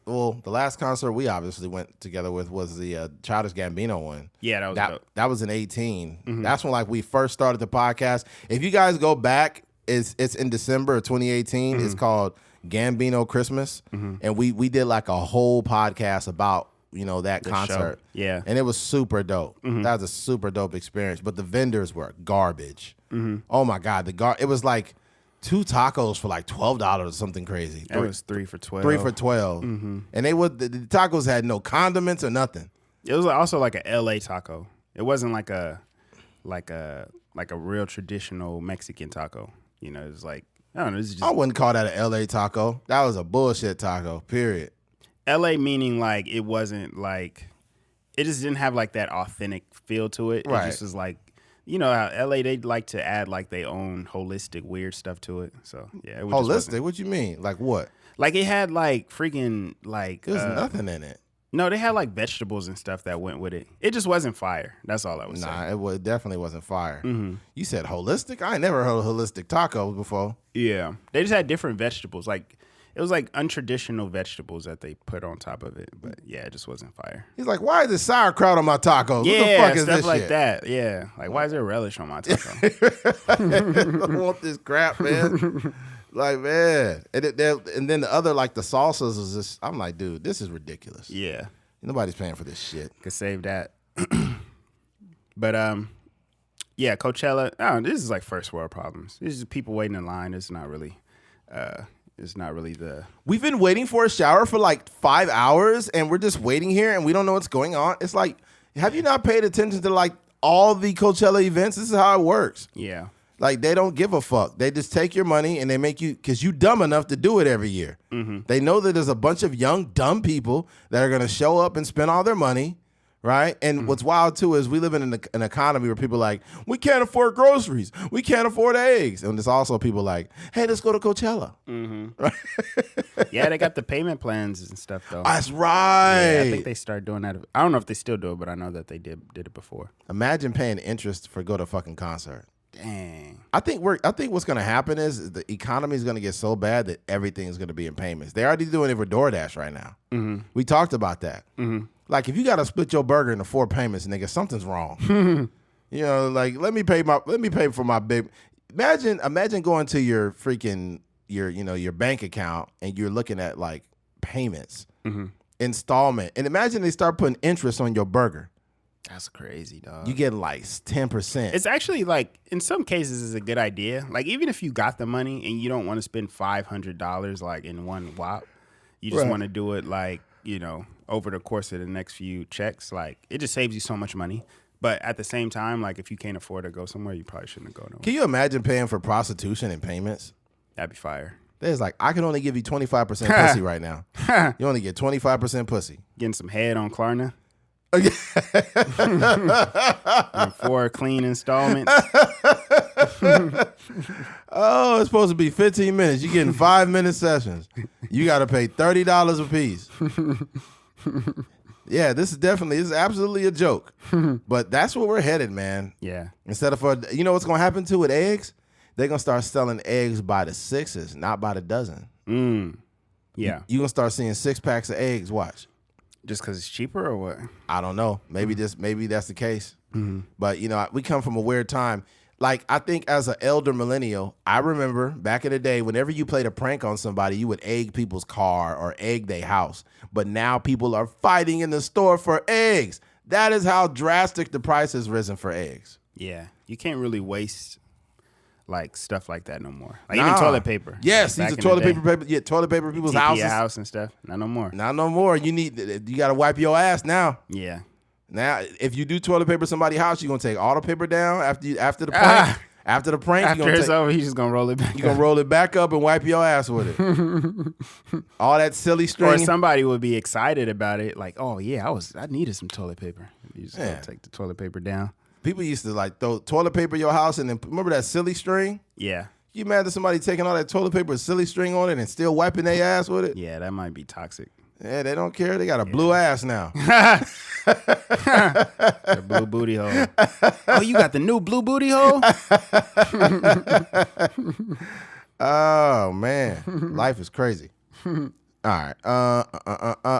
concert we obviously went together with was the Childish Gambino one. Yeah, that was dope. That was in 2018. That's when we first started the podcast. If you guys go back, it's in December of 2018. It's called Gambino Christmas. And we did like a whole podcast about that concert. Show. Yeah. And it was super dope. That was a super dope experience. But the vendors were garbage. Oh my God. It was like 2 tacos for like $12 or something crazy. It was 3 for $12. 3 for $12. And the tacos had no condiments or nothing. It was also like a LA taco. It wasn't like a real traditional Mexican taco. It was like, I don't know. I wouldn't call that an LA taco. That was a bullshit taco, period. LA meaning like it wasn't like, it just didn't have like that authentic feel to it. Right. It just was like you know, LA, they like to add like their own holistic weird stuff to it. So yeah, Holistic? What you mean? Like what? Like it had like freaking like there's nothing in it. No, they had like vegetables and stuff that went with it. It just wasn't fire. That's all I was saying. It definitely wasn't fire. You said holistic? I ain't never heard of holistic tacos before. Yeah, they just had different vegetables. Like it was like untraditional vegetables that they put on top of it. But yeah, it just wasn't fire. He's like, why is there sauerkraut on my tacos? Yeah, what the fuck is stuff this like shit? that. Yeah, like why is there relish on my taco? I don't want this crap, man. Like, man. And then the other, like the salsas is just, I'm like, dude, this is ridiculous. Yeah. Nobody's paying for this shit. Could save that. But yeah, Coachella. This is like first world problems. This is people waiting in line. It's not really the. We've been waiting for a shower for like 5 hours, and we're just waiting here, and we don't know what's going on. It's like, have you not paid attention to like all the Coachella events? This is how it works. Yeah. Like, they don't give a fuck. They just take your money and they make you, because you dumb enough to do it every year. Mm-hmm. They know that there's a bunch of young, dumb people that are going to show up and spend all their money, right? And what's wild, too, is we live in an economy where people are like, we can't afford groceries. We can't afford eggs. And there's also people like, hey, let's go to Coachella. Mm-hmm. Right? Yeah, they got the payment plans and stuff, though. That's right. Yeah, I think they started doing that. I don't know if they still do it, but I know that they did it before. Imagine paying interest for go to fucking concert. Dang. I think what's going to happen is the economy is going to get so bad that everything is going to be in payments. They're already doing it with DoorDash right now. Mm-hmm. We talked about that. Mm-hmm. Like, if you got to split your burger into 4 payments, nigga, something's wrong. You know, like, let me pay for my big. Imagine going to your freaking your bank account and you're looking at like payments, installment, and imagine they start putting interest on your burger. That's crazy, dog. You get like 10%. It's actually like, in some cases, it's a good idea. Like, even if you got the money and you don't want to spend $500 like in one whop, you just want to do it like, you know, over the course of the next few checks. Like, it just saves you so much money. But at the same time, like, if you can't afford to go somewhere, you probably shouldn't go nowhere. Can you imagine paying for prostitution and payments? That'd be fire. There's like, I can only give you 25% pussy right now. You only get 25% pussy. Getting some head on Klarna. And 4 clean installments. Oh, it's supposed to be 15 minutes. You're getting 5-minute sessions. You got to pay $30 a piece. Yeah, this is absolutely a joke. But that's where we're headed, man. Yeah. Instead of you know what's going to happen to with eggs? They're going to start selling eggs by the 6s, not by the dozen. Yeah. You're going to start seeing 6 packs of eggs. Watch. Just because it's cheaper or what? I don't know. Maybe that's the case. But, you know, we come from a weird time. Like, I think as an elder millennial, I remember back in the day, whenever you played a prank on somebody, you would egg people's car or egg their house. But now people are fighting in the store for eggs. That is how drastic the price has risen for eggs. Yeah. You can't really waste like stuff like that no more. Like even toilet paper. Yes, like these are toilet paper. Yeah, toilet paper people's houses. House and stuff. Not no more. Not no more. You got to wipe your ass now. Yeah. Now, if you do toilet paper somebody's house, you're gonna take all the paper down after the prank. After the prank, after it's over, he's just gonna roll it back. You're gonna roll it back up and wipe your ass with it. All that silly string. Or somebody would be excited about it, like, oh yeah, I needed some toilet paper. You just gotta take the toilet paper down. People used to like throw toilet paper in your house and then remember that silly string? Yeah. You mad at somebody taking all that toilet paper with silly string on it and still wiping their ass with it? Yeah, that might be toxic. Yeah, they don't care. They got a blue ass now. The blue booty hole. Oh, you got the new blue booty hole? Oh, man. Life is crazy. All right.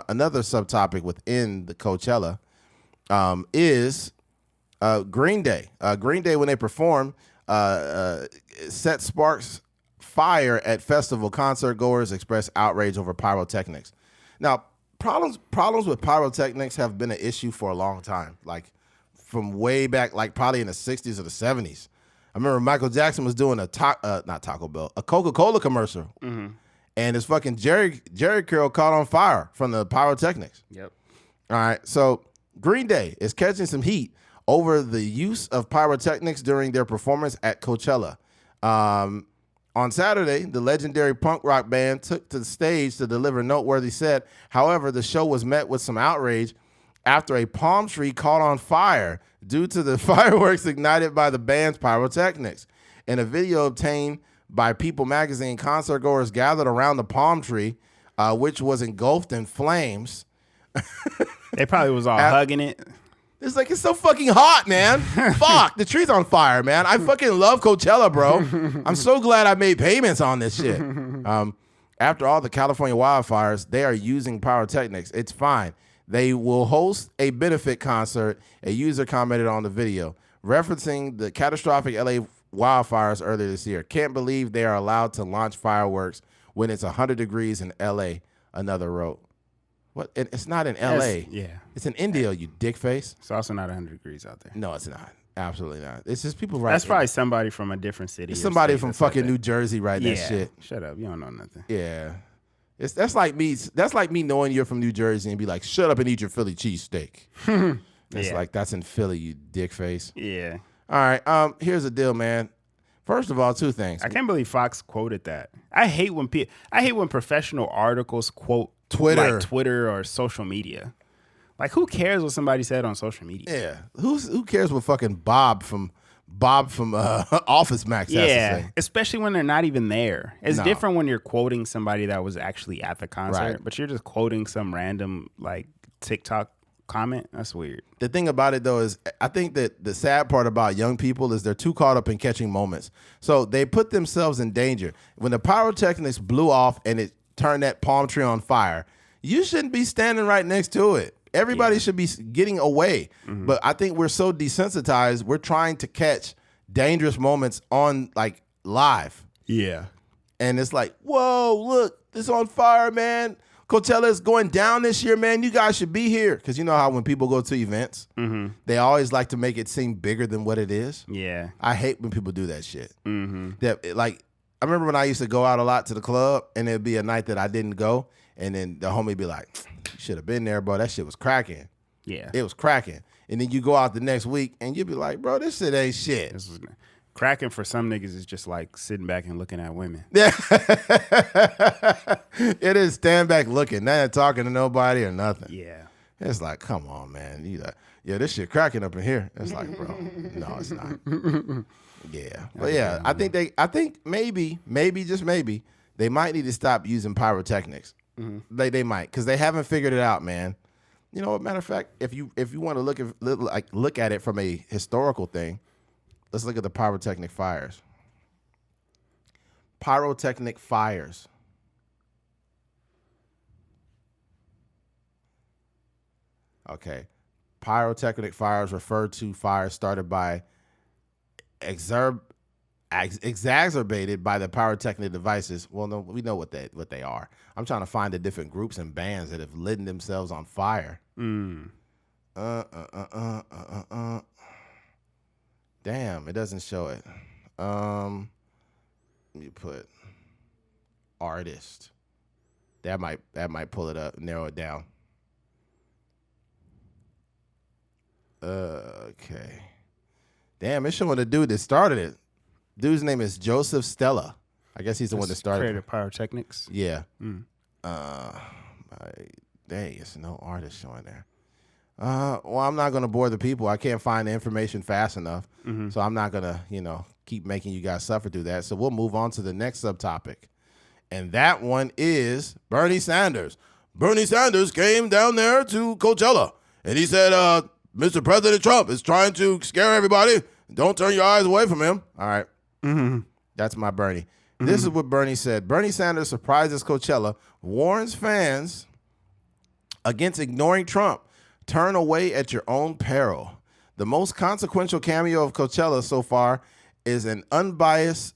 Another subtopic within the Coachella is Green Day. Green Day, when they perform, set sparks fire at festival. Concert goers express outrage over pyrotechnics. Now, problems with pyrotechnics have been an issue for a long time, like from way back, like probably in the 60s or the 70s. I remember Michael Jackson was doing a Coca-Cola commercial, and his fucking Jerry curl caught on fire from the pyrotechnics. Yep. All right, so Green Day is catching some heat over the use of pyrotechnics during their performance at Coachella. On Saturday, the legendary punk rock band took to the stage to deliver a noteworthy set. However, the show was met with some outrage after a palm tree caught on fire due to the fireworks ignited by the band's pyrotechnics. In a video obtained by People magazine, concert goers gathered around the palm tree, which was engulfed in flames. They probably was all hugging it. It's like, it's so fucking hot, man. Fuck, the tree's on fire, man. I fucking love Coachella, bro. I'm so glad I made payments on this shit. After all the California wildfires, they are using pyrotechnics. It's fine. They will host a benefit concert, a user commented on the video, referencing the catastrophic LA wildfires earlier this year. Can't believe they are allowed to launch fireworks when it's 100 degrees in LA, another wrote. What? It's not in LA. It's in India, you dick face. It's also not 100 degrees out there. No, it's not. Absolutely not. It's just people right. That's probably somebody from a different city. It's somebody from fucking New Jersey writing that shit. Shut up. You don't know nothing. Yeah. That's like me knowing you're from New Jersey and be like, shut up and eat your Philly cheesesteak. It's like, that's in Philly, you dick face. Yeah. All right. Here's the deal, man. First of all, two things. I can't believe Fox quoted that. I hate when professional articles quote Twitter or social media. Like, who cares what somebody said on social media? Yeah. Who cares what fucking Bob from Office Max has to say? Especially when they're not even there. It's different when you're quoting somebody that was actually at the concert, but you're just quoting some random like TikTok comment. That's weird. The thing about it though is I think that the sad part about young people is they're too caught up in catching moments. So they put themselves in danger. When the pyrotechnics blew off and it turned that palm tree on fire, you shouldn't be standing right next to it. Everybody should be getting away. But I think we're so desensitized, we're trying to catch dangerous moments on like live. Yeah. And it's like, whoa, look, this on fire, man. Coachella is going down this year, man. You guys should be here. Because you know how when people go to events, they always like to make it seem bigger than what it is. Yeah. I hate when people do that shit. That, like, I remember when I used to go out a lot to the club, and it'd be a night that I didn't go, and then the homie be like, you should have been there, bro. That shit was cracking. Yeah. It was cracking. And then you go out the next week, and you'd be like, bro, this shit ain't shit. Cracking for some niggas is just like sitting back and looking at women. Yeah. It is stand back looking, not talking to nobody or nothing. Yeah. It's like, come on, man. You like, yeah, this shit cracking up in here. It's like, bro, no, it's not. Yeah. But yeah, I think maybe, just maybe, they might need to stop using pyrotechnics. They might, because they haven't figured it out, man. You know, matter of fact, if you want to look at it from a historical thing, let's look at the pyrotechnic fires. Pyrotechnic fires. Okay. Pyrotechnic fires refer to fires started by exacerbated by the pyrotechnic devices. Well, no, we know what they are. I'm trying to find the different groups and bands that have lit themselves on fire. Damn, it doesn't show it. Let me put artist. That might pull it up, narrow it down. Okay. Damn, it's showing the dude that started it. Dude's name is Joseph Stella. I guess he's the one that started created pyrotechnics. Yeah. Dang, it's no artist showing there. Well, I'm not gonna bore the people. I can't find the information fast enough, so I'm not gonna, keep making you guys suffer through that. So we'll move on to the next subtopic, and that one is Bernie Sanders. Bernie Sanders came down there to Coachella, and he said, "Mr. President Trump is trying to scare everybody. Don't turn your eyes away from him." All right. That's my Bernie. This is what Bernie said. Bernie Sanders surprises Coachella, warns fans against ignoring Trump. Turn away at your own peril. The most consequential cameo of Coachella so far is an unbilled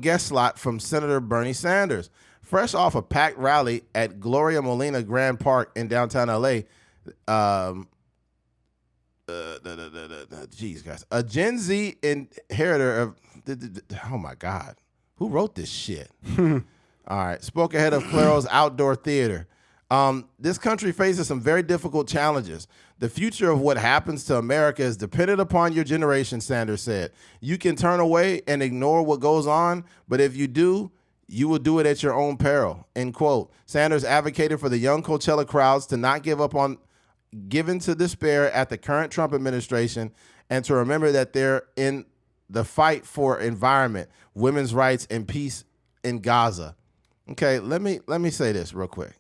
guest slot from Senator Bernie Sanders. Fresh off a packed rally at Gloria Molina Grand Park in downtown LA, geez, guys, a Gen Z inheritor of, oh my God, who wrote this shit? All right, spoke ahead of Claro's outdoor theater. This country faces some very difficult challenges. The future of what happens to America is dependent upon your generation, Sanders said. You can turn away and ignore what goes on, but if you do, you will do it at your own peril, end quote. Sanders advocated for the young Coachella crowds to not give up on given to despair at the current Trump administration, and to remember that they're in the fight for environment, women's rights, and peace in Gaza. Okay, let me say this real quick.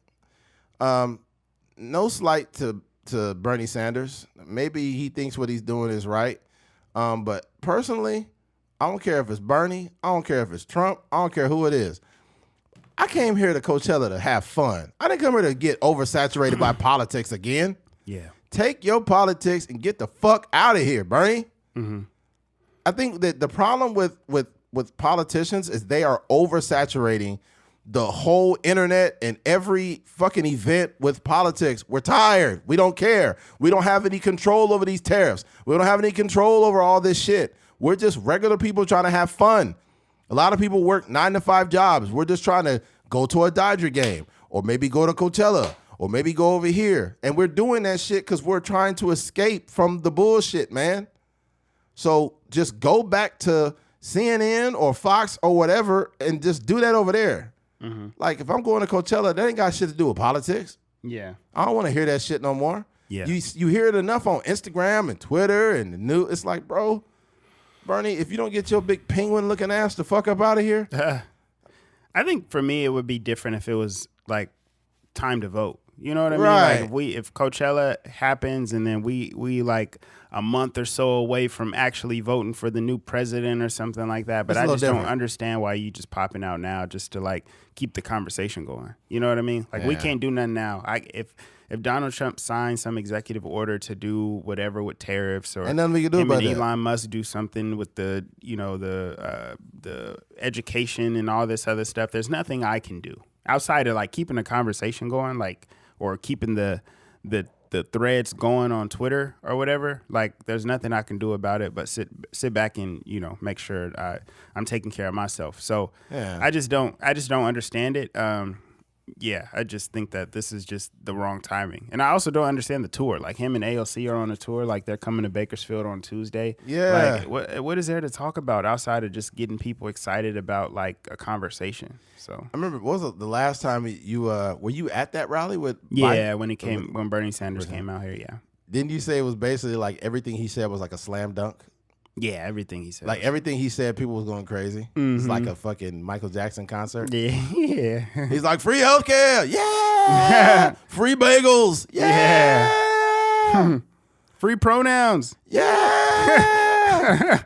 No slight to Bernie Sanders. Maybe he thinks what he's doing is right. But personally, I don't care if it's Bernie. I don't care if it's Trump. I don't care who it is. I came here to Coachella to have fun. I didn't come here to get oversaturated by politics again. Yeah. Take your politics and get the fuck out of here, Bernie. Mm-hmm. I think that the problem with politicians is they are oversaturating the whole internet and every fucking event with politics. We're tired. We don't care. We don't have any control over these tariffs. We don't have any control over all this shit. We're just regular people trying to have fun. A lot of people work 9-to-5 jobs. We're just trying to go to a Dodger game or maybe go to Coachella or maybe go over here. And we're doing that shit because we're trying to escape from the bullshit, man. So just go back to CNN or Fox or whatever and just do that over there. Mm-hmm. Like, if I'm going to Coachella, that ain't got shit to do with politics. Yeah. I don't want to hear that shit no more. Yeah. You hear it enough on Instagram and Twitter and the news. It's like, bro, Bernie, if you don't get your big penguin looking ass the fuck up out of here. I think for me, it would be different if it was like time to vote. You know what I mean? Right. Like if Coachella happens and then we like a month or so away from actually voting for the new president or something like that. But I just don't understand why you just popping out now just to like keep the conversation going. You know what I mean? Like we can't do nothing now. If Donald Trump signs some executive order to do whatever with tariffs, or and nothing we can do him about and that. Elon Musk do something with the education and all this other stuff, there's nothing I can do outside of like keeping the conversation going, like, or keeping the threads going on Twitter or whatever. Like, there's nothing I can do about it but sit back and, make sure I'm taking care of myself. So I just don't understand it. I just think that this is just the wrong timing. And I also don't understand the tour. Like, him and AOC are on a tour. Like, they're coming to Bakersfield on Tuesday. Yeah. Like, what is there to talk about outside of just getting people excited about, like, a conversation? So I remember, what was the last time you were you at that rally with Yeah, Biden? when Bernie Sanders came out here, yeah. Didn't you say it was basically like everything he said was like a slam dunk? Yeah, everything he said. Like everything he said, people was going crazy. Mm-hmm. It's like a fucking Michael Jackson concert. Yeah. He's like, free healthcare, yeah. Free bagels, yeah. Free pronouns, yeah.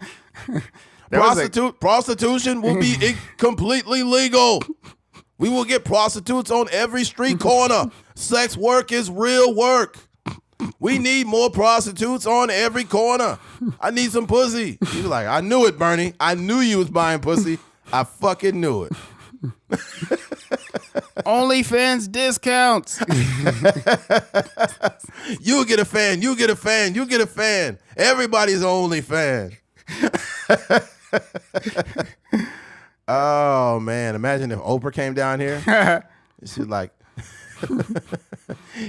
Prostitution will be completely legal. We will get prostitutes on every street corner. Sex work is real work. We need more prostitutes on every corner. I need some pussy. He was like, I knew it, Bernie. I knew you was buying pussy. I fucking knew it. OnlyFans discounts. You get a fan. You get a fan. You get a fan. Everybody's OnlyFan. Oh, man. Imagine if Oprah came down here. She's like,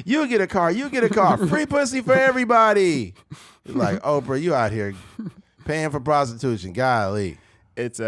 you get a car. You get a car. Free pussy for everybody. Like, Oprah, you out here paying for prostitution. Golly. It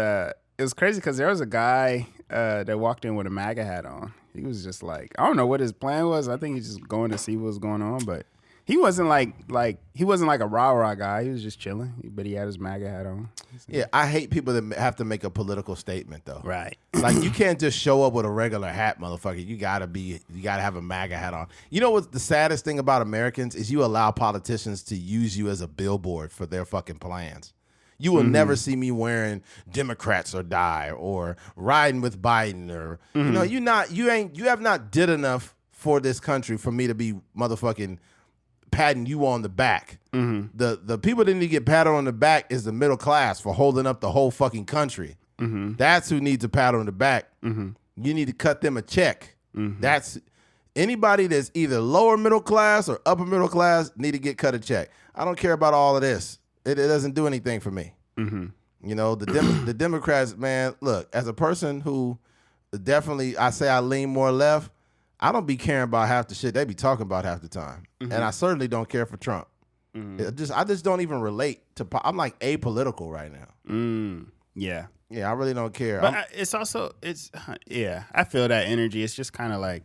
was crazy because there was a guy that walked in with a MAGA hat on. He was just like, I don't know what his plan was. I think he's just going to see what's going on, but he wasn't like a rah-rah guy. He was just chilling, but he had his MAGA hat on. Yeah, I hate people that have to make a political statement though. Right. Like, you can't just show up with a regular hat, motherfucker. You gotta have a MAGA hat on. You know what's the saddest thing about Americans is you allow politicians to use you as a billboard for their fucking plans. You will never see me wearing Democrats or die or riding with Biden or you have not did enough for this country for me to be motherfucking patting you on the back. Mm-hmm. The people that need to get patted on the back is the middle class for holding up the whole fucking country. Mm-hmm. That's who needs a pat on the back. Mm-hmm. You need to cut them a check. Mm-hmm. That's anybody that's either lower middle class or upper middle class need to get cut a check. I don't care about all of this. It doesn't do anything for me. Mm-hmm. The Democrats, man, look, as a person who definitely, I say I lean more left, I don't be caring about half the shit they be talking about half the time. Mm-hmm. And I certainly don't care for Trump. Mm-hmm. I just don't even relate to, I'm like apolitical right now. Yeah. Yeah, I really don't care. But I feel that energy. It's just kind of like,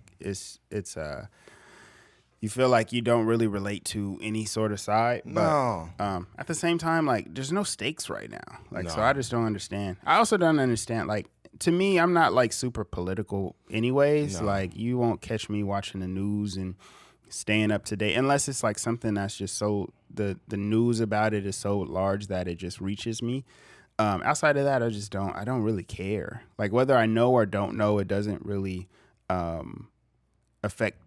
you feel like you don't really relate to any sort of side. No. But at the same time, like, there's no stakes right now. Like, No. so I just don't understand. I also don't understand, like, to me, I'm not like super political anyways. No. Like, you won't catch me watching the news and staying up to date unless it's like something that's just so the news about it is so large that it just reaches me. Outside of that, I don't really care. Like, whether I know or don't know, it doesn't really affect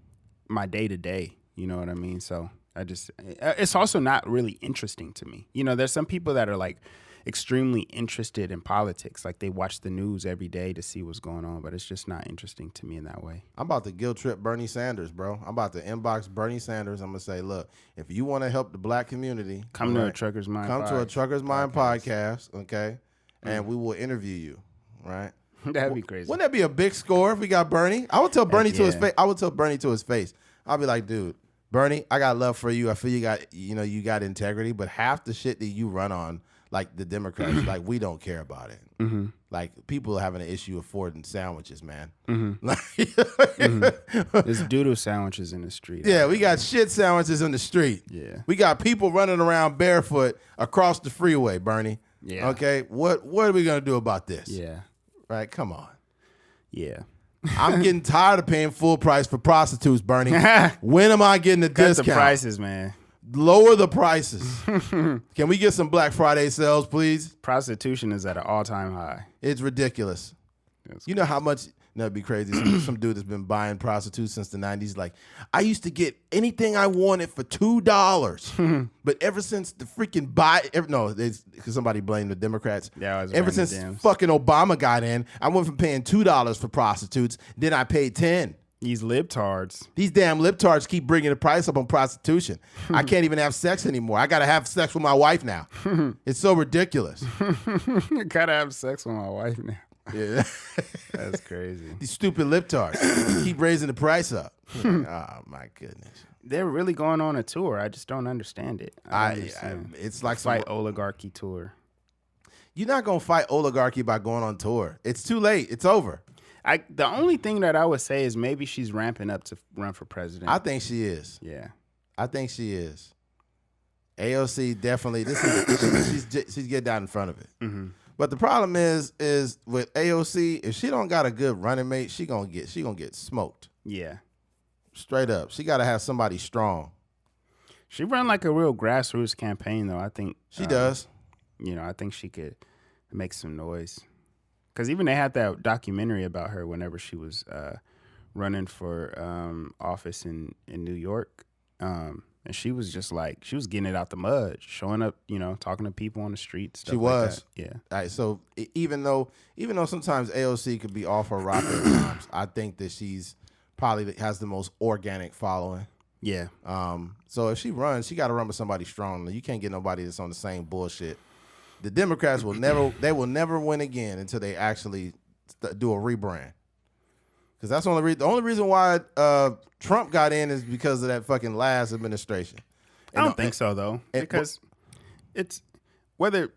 my day to day. You know what I mean? So it's also not really interesting to me. You know, there's some people that are like extremely interested in politics. Like, they watch the news every day to see what's going on, but it's just not interesting to me in that way. I'm about to guilt trip Bernie Sanders, bro. I'm about to inbox Bernie Sanders. I'm going to say, look, if you want to help the black community, come to a Trucker's Mind podcast, okay? And we will interview you, right? That'd be crazy. Wouldn't that be a big score if we got Bernie? I would tell Bernie to his face. I would tell Bernie to his face. I'll be like, dude, Bernie, I got love for you. I feel you got integrity, but half the shit that you run on, like the Democrats, like, we don't care about it. Mm-hmm. Like, people are having an issue affording sandwiches, man. Mm-hmm. There's doodle sandwiches in the street. Yeah, we got shit sandwiches in the street. Yeah. We got people running around barefoot across the freeway, Bernie. Yeah. Okay, what are we going to do about this? Yeah. Right, come on. Yeah. I'm getting tired of paying full price for prostitutes, Bernie. When am I getting a discount? Cut the prices, man. Lower the prices. Can we get some Black Friday sales, please? Prostitution is at an all-time high. It's ridiculous. You know how much? That'd be crazy. Some dude that's been buying prostitutes since the 90s. Like, I used to get anything I wanted for $2, but ever since the freaking because somebody blamed the Democrats. Yeah, ever since fucking Obama got in, I went from paying $2 for prostitutes, then I paid $10. These libtards. These damn libtards keep bringing the price up on prostitution. I can't even have sex anymore. I got to have sex with my wife now. It's so ridiculous. Gotta have sex with my wife now. Yeah. That's crazy. These stupid libtards keep raising the price up. Oh, my goodness. They're really going on a tour. I just don't understand it. It's like fight oligarchy tour. You're not going to fight oligarchy by going on tour. It's too late. It's over. The only thing that I would say is maybe she's ramping up to run for president. I think she is. Yeah. I think she is. AOC definitely. She's getting down in front of it. Mm-hmm. But the problem is with AOC, if she don't got a good running mate, she gonna get smoked. Yeah. Straight up. She got to have somebody strong. She run like a real grassroots campaign, though. I think she does. You know, I think she could make some noise. Because even they had that documentary about her whenever she was running for office in New York. And she was just like, she was getting it out the mud, showing up, you know, talking to people on the street. Stuff she was. Like that. Yeah. All right, so even though sometimes AOC could be off her rocker at times, I think that she's probably has the most organic following. Yeah. So if she runs, she got to run with somebody strong. You can't get nobody that's on the same bullshit. The Democrats will never win again until they actually do a rebrand. Because that's the only reason why Trump got in is because of that fucking last administration. I don't think so, though. Because it's whether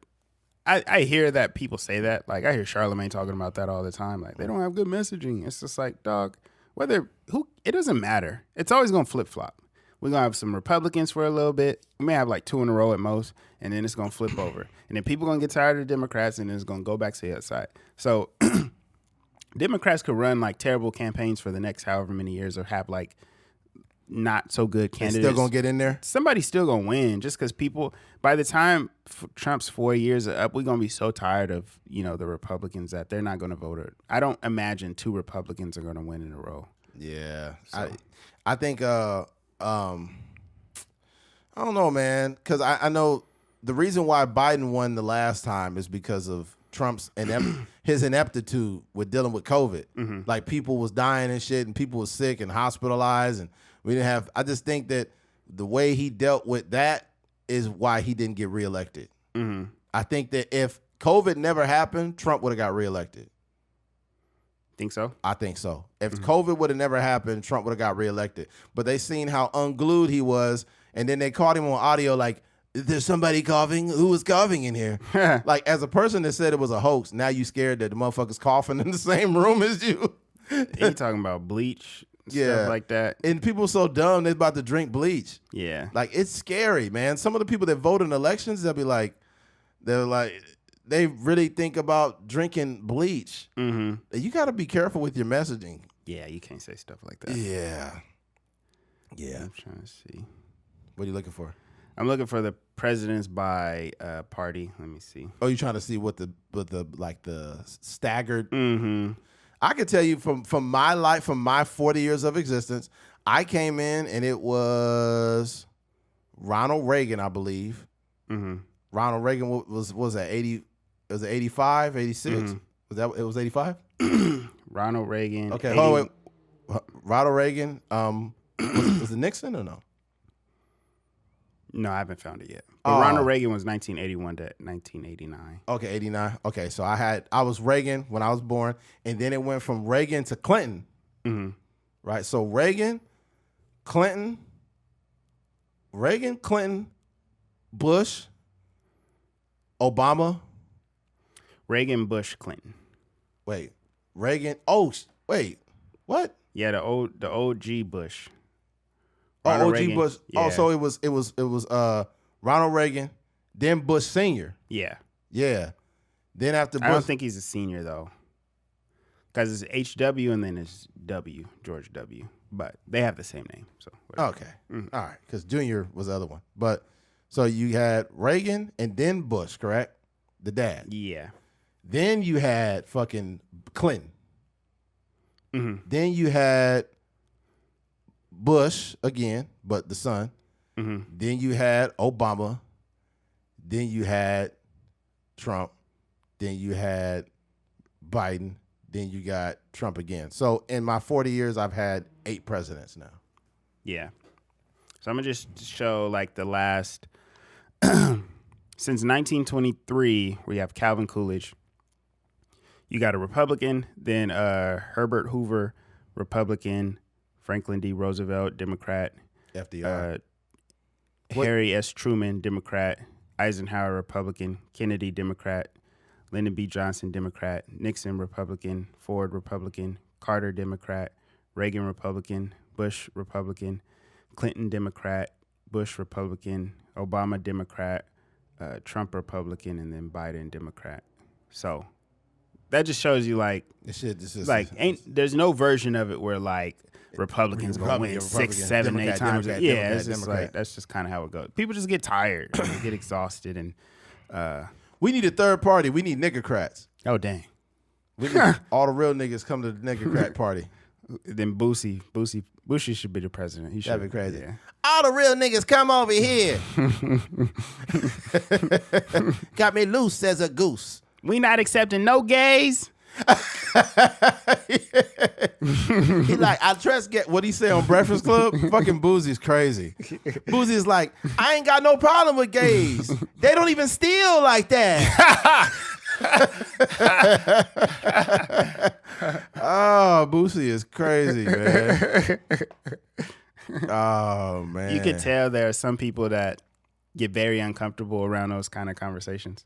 I hear that people say that. Like, I hear Charlamagne talking about that all the time. Like, they don't have good messaging. It's just like, dog, it doesn't matter. It's always going to flip-flop. We're going to have some Republicans for a little bit. We may have like 2 in a row at most, and then it's going to flip over. And then people are going to get tired of the Democrats, and then it's going to go back to the other side. So Democrats could run like terrible campaigns for the next however many years or have like not so good candidates. Still going to get in there? Somebody's still going to win just because people, by the time Trump's 4 years are up, we're going to be so tired of, you know, the Republicans that they're not going to vote. I don't imagine 2 Republicans are going to win in a row. Yeah. So. I think... I don't know, man, because I know the reason why Biden won the last time is because of Trump's his ineptitude with dealing with COVID. Mm-hmm. Like, people was dying and shit, and people was sick and hospitalized, and we didn't have. I just think that the way he dealt with that is why he didn't get reelected. Mm-hmm. I think that if COVID never happened, Trump would have got reelected. Think so? I think so. If COVID would have never happened, Trump would have got reelected. But they seen how unglued he was, and then they caught him on audio like, is there somebody coughing? Who was coughing in here? Like, as a person that said it was a hoax, now you scared that the motherfucker's coughing in the same room as you. He talking about bleach. stuff like that. And people so dumb, they're about to drink bleach. Yeah. Like, it's scary, man. Some of the people that vote in elections, they really think about drinking bleach. Mm-hmm. You got to be careful with your messaging. Yeah, you can't say stuff like that. Yeah. I'm trying to see. What are you looking for? I'm looking for the presidents by party. Let me see. Oh, you trying to see what the staggered? Mm-hmm. I can tell you from my life, from my 40 years of existence, I came in and it was Ronald Reagan, I believe. Mm-hmm. Ronald Reagan was at 80. Was it 85, 86? Mm-hmm. It was 85? Ronald Reagan. Okay, hold on. Ronald Reagan. Was it Nixon or no? No, I haven't found it yet. But Ronald Reagan was 1981 to 1989. Okay, 89. Okay, so I was Reagan when I was born, and then it went from Reagan to Clinton. Mm-hmm. Right? So Reagan, Clinton, Bush, Obama. Reagan, Bush, Clinton. Wait, Reagan. Oh, wait, what? Yeah, the OG Bush. Ronald OG Reagan. Bush. Yeah. Oh, so it was Ronald Reagan, then Bush Senior. Yeah. Yeah. Then after Bush, I don't think he's a senior though, because it's HW and then it's W, George W. But they have the same name. So okay, all right, because Junior was the other one. But so you had Reagan and then Bush, correct? The dad. Yeah. Then you had fucking Clinton. Mm-hmm. Then you had Bush again, but the son. Mm-hmm. Then you had Obama. Then you had Trump. Then you had Biden. Then you got Trump again. So in my 40 years, I've had 8 presidents now. Yeah. So I'm going to just show like the last, since 1923, we have Calvin Coolidge. You got a Republican, then Herbert Hoover, Republican, Franklin D. Roosevelt, Democrat. FDR. Harry S. Truman, Democrat. Eisenhower, Republican. Kennedy, Democrat. Lyndon B. Johnson, Democrat. Nixon, Republican. Ford, Republican. Carter, Democrat. Reagan, Republican. Bush, Republican. Clinton, Democrat. Bush, Republican. Obama, Democrat. Trump, Republican. And then Biden, Democrat. So that just shows you like, there's no version of it where like Republicans gonna win 6, 7, Democrat, 8 times. It's just like that's just kind of how it goes. People just get tired, and get exhausted, and we need a third party. We need niggercrats. Oh dang! We need all the real niggas come to the niggercrat party. Then Boosie should be the president. He should. That'd be crazy. Yeah. All the real niggas come over here. Got me loose as a goose. We not accepting no gays. He like, I trust what he say on Breakfast Club? Fucking Boosie's crazy. Boosie's like, I ain't got no problem with gays. They don't even steal like that. Oh, Boosie is crazy, man. Oh, man. You could tell there are some people that get very uncomfortable around those kind of conversations.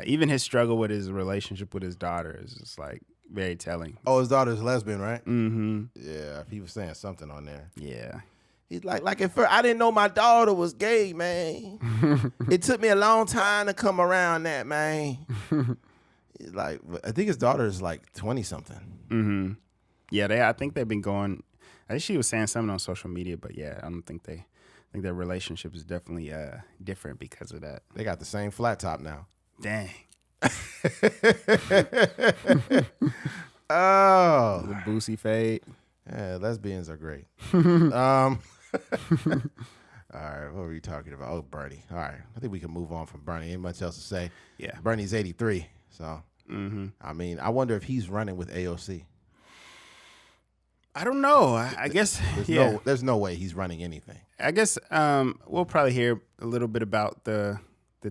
Even his struggle with his relationship with his daughter is just like very telling. Oh, his daughter's lesbian, right? Mm-hmm. Yeah, he was saying something on there. Yeah. He's like at first, I didn't know my daughter was gay, man. It took me a long time to come around that, man. He's like, I think his daughter is like 20 something. Mm-hmm. Yeah, I think they've been going. I think she was saying something on social media, but yeah, I think their relationship is definitely different because of that. They got the same flat top now. Dang. Oh, the Boosie fade. Yeah, lesbians are great. All right, what were we talking about? Oh, Bernie. All right, I think we can move on from Bernie. Ain't much else to say. Yeah, Bernie's 83. So, I mean, I wonder if he's running with AOC. I don't know. I guess there's no way he's running anything. I guess we'll probably hear a little bit about the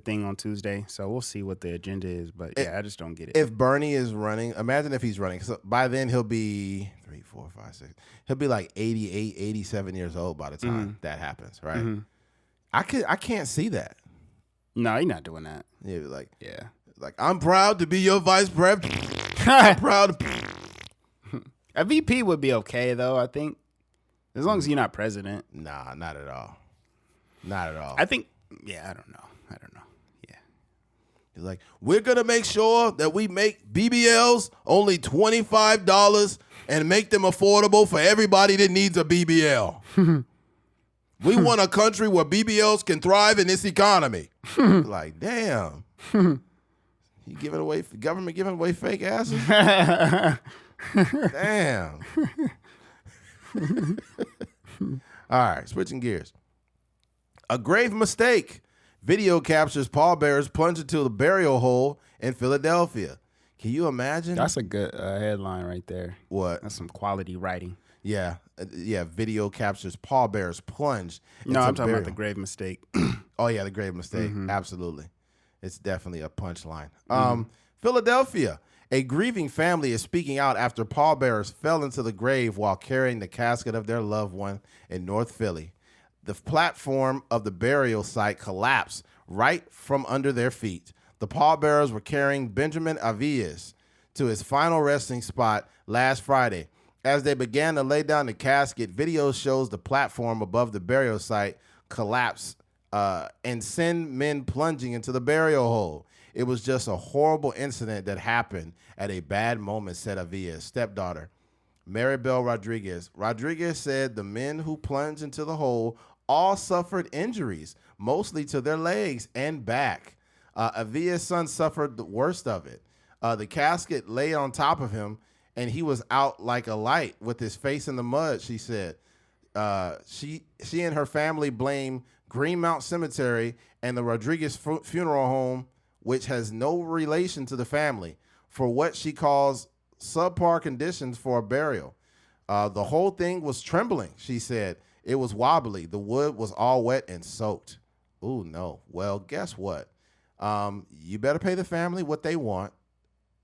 thing on Tuesday, so we'll see what the agenda is. But I just don't get it. If Bernie is running, imagine if he's running. So by then he'll be 3, 4, 5, 6. He'll be like 88, 87 years old by the time that happens, right? Mm-hmm. I can't see that. No, he's not doing that. Yeah, like I'm proud to be your vice president. I'm proud. A VP would be okay though. I think as long as you're not president. Nah, not at all. Not at all. I think. Yeah, I don't know. Yeah. He's like, we're gonna make sure that we make BBLs only $25 and make them affordable for everybody that needs a BBL. We want a country where BBLs can thrive in this economy. Like, damn. You giving away, government giving away fake asses? Damn. All right, switching gears. A grave mistake. Video captures pallbearers plunge into the burial hole in Philadelphia. Can you imagine? That's a good headline right there. What? That's some quality writing. Yeah. Video captures pallbearers plunge. No, I'm talking about the grave mistake. Oh, yeah, the grave mistake. Mm-hmm. Absolutely. It's definitely a punchline. Philadelphia. A grieving family is speaking out after pallbearers fell into the grave while carrying the casket of their loved one in North Philly. The platform of the burial site collapsed right from under their feet. The pallbearers were carrying Benjamin Aviles to his final resting spot last Friday. As they began to lay down the casket, video shows the platform above the burial site collapse and send men plunging into the burial hole. It was just a horrible incident that happened at a bad moment, said Aviles' stepdaughter, Maribel Rodriguez. Rodriguez said the men who plunged into the hole all suffered injuries, mostly to their legs and back. Aviles' son suffered the worst of it. The casket lay on top of him, and he was out like a light with his face in the mud, she said. She and her family blame Greenmount Cemetery and the Rodriguez Funeral Home, which has no relation to the family, for what she calls subpar conditions for a burial. The whole thing was trembling, she said. It was wobbly. The wood was all wet and soaked. Ooh, no. Well, guess what? You better pay the family what they want,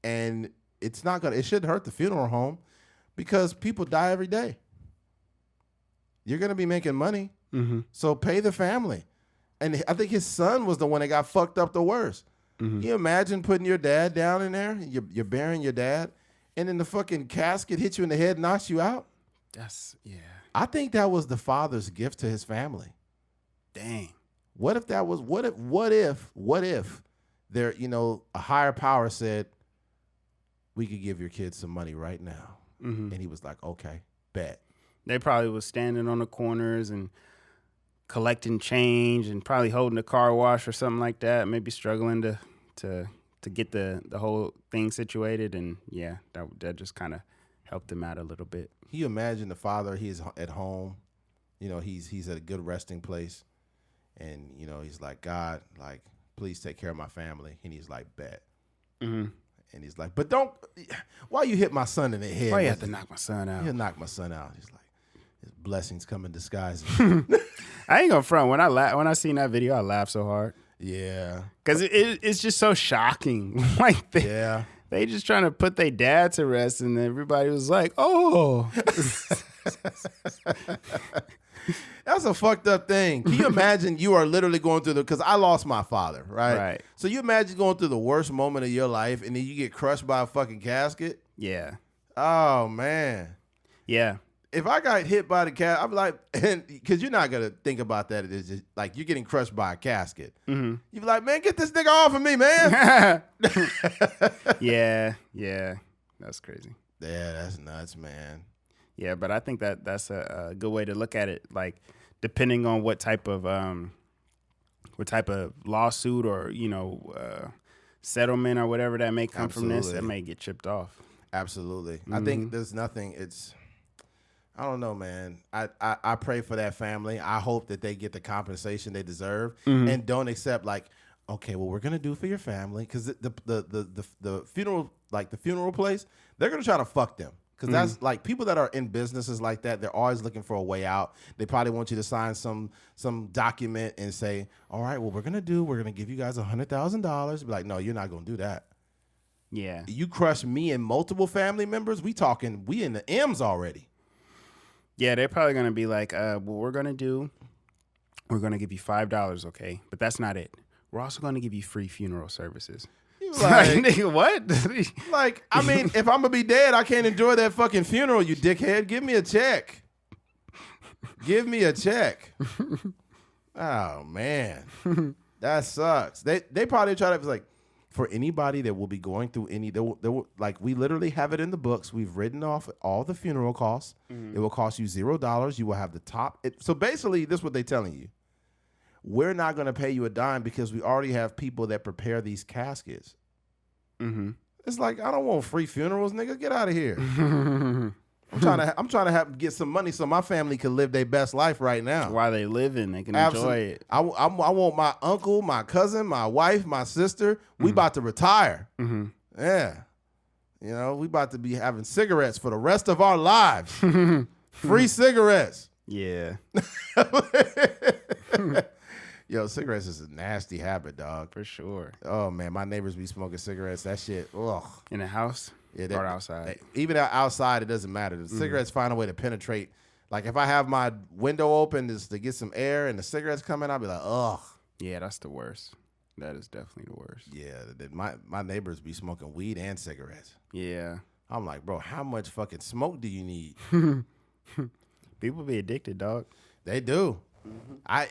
and it shouldn't hurt the funeral home because people die every day. You're going to be making money, so pay the family. And I think his son was the one that got fucked up the worst. Can you imagine putting your dad down in there? You're burying your dad, and then the fucking casket hits you in the head and knocks you out? Yeah. I think that was the father's gift to his family. Dang. What if there, a higher power said, we could give your kids some money right now. And he was like, okay, bet. They probably was standing on the corners and collecting change and probably holding a car wash or something like that, maybe struggling to get the whole thing situated. And yeah, that just kind of helped him out a little bit. Can you imagine the father, he's at home, he's at a good resting place, and, he's like, God, like, please take care of my family. And he's like, bet. And he's like, but why you hit my son in the head? Why you have to knock my son out? He'll knock my son out. He's like, his blessings come in disguise. I ain't gonna front. When I seen that video, I laughed so hard. Yeah. Because it's just so shocking. Like, they just trying to put their dad to rest, and everybody was like, oh. That's a fucked up thing. Can you imagine you are literally going through because I lost my father, right? Right. So you imagine going through the worst moment of your life, and then you get crushed by a fucking casket? Yeah. Oh, man. Yeah. If I got hit by the casket, I'm like, because you're not going to think about that. It's just like you're getting crushed by a casket. You'd be like, man, get this nigga off of me, man. Yeah. That's crazy. Yeah, that's nuts, man. Yeah, but I think that's a good way to look at it. Like, depending on what type of lawsuit or settlement or whatever that may come from this, that may get chipped off. Absolutely. I think there's nothing. I don't know, man. I pray for that family. I hope that they get the compensation they deserve and don't accept like, okay, well, we're gonna do for your family because the funeral, like the funeral place, they're gonna try to fuck them. Because that's like people that are in businesses like that, they're always looking for a way out. They probably want you to sign some document and say, all right, well, we're going to give you guys $100,000. Be like, no, you're not going to do that. Yeah. You crush me and multiple family members. We in the M's already. Yeah, they're probably going to be like, what we're going to do, we're going to give you $5, okay? But that's not it. We're also going to give you free funeral services. You Like, nigga, what? Like, I mean, if I'm gonna be dead, I can't enjoy that fucking funeral, you dickhead. Give me a check. Give me a check. Oh man, that sucks. They probably try to be like, for anybody that will be going through any, they will, like, we literally have it in the books. We've written off all the funeral costs. It will cost you $0. You will have the top. So basically, this is what they're telling you. We're not going to pay you a dime because we already have people that prepare these caskets. It's like, I don't want free funerals, nigga. Get out of here. I'm trying to get some money so my family can live their best life right now. While they living, they can enjoy it. I want my uncle, my cousin, my wife, my sister. We about to retire. Yeah. You know, we about to be having cigarettes for the rest of our lives. Free cigarettes. Yeah. Yo, cigarettes is a nasty habit, dog. For sure. Oh, man, my neighbors be smoking cigarettes. That shit, ugh. In the house? Yeah, or outside? Even outside, it doesn't matter. The cigarettes find a way to penetrate. Like, if I have my window open just to get some air and the cigarettes come in, I'll be like, ugh. Yeah, that's the worst. That is definitely the worst. Yeah, my neighbors be smoking weed and cigarettes. Yeah. I'm like, bro, how much fucking smoke do you need? People be addicted, dog. They do. Not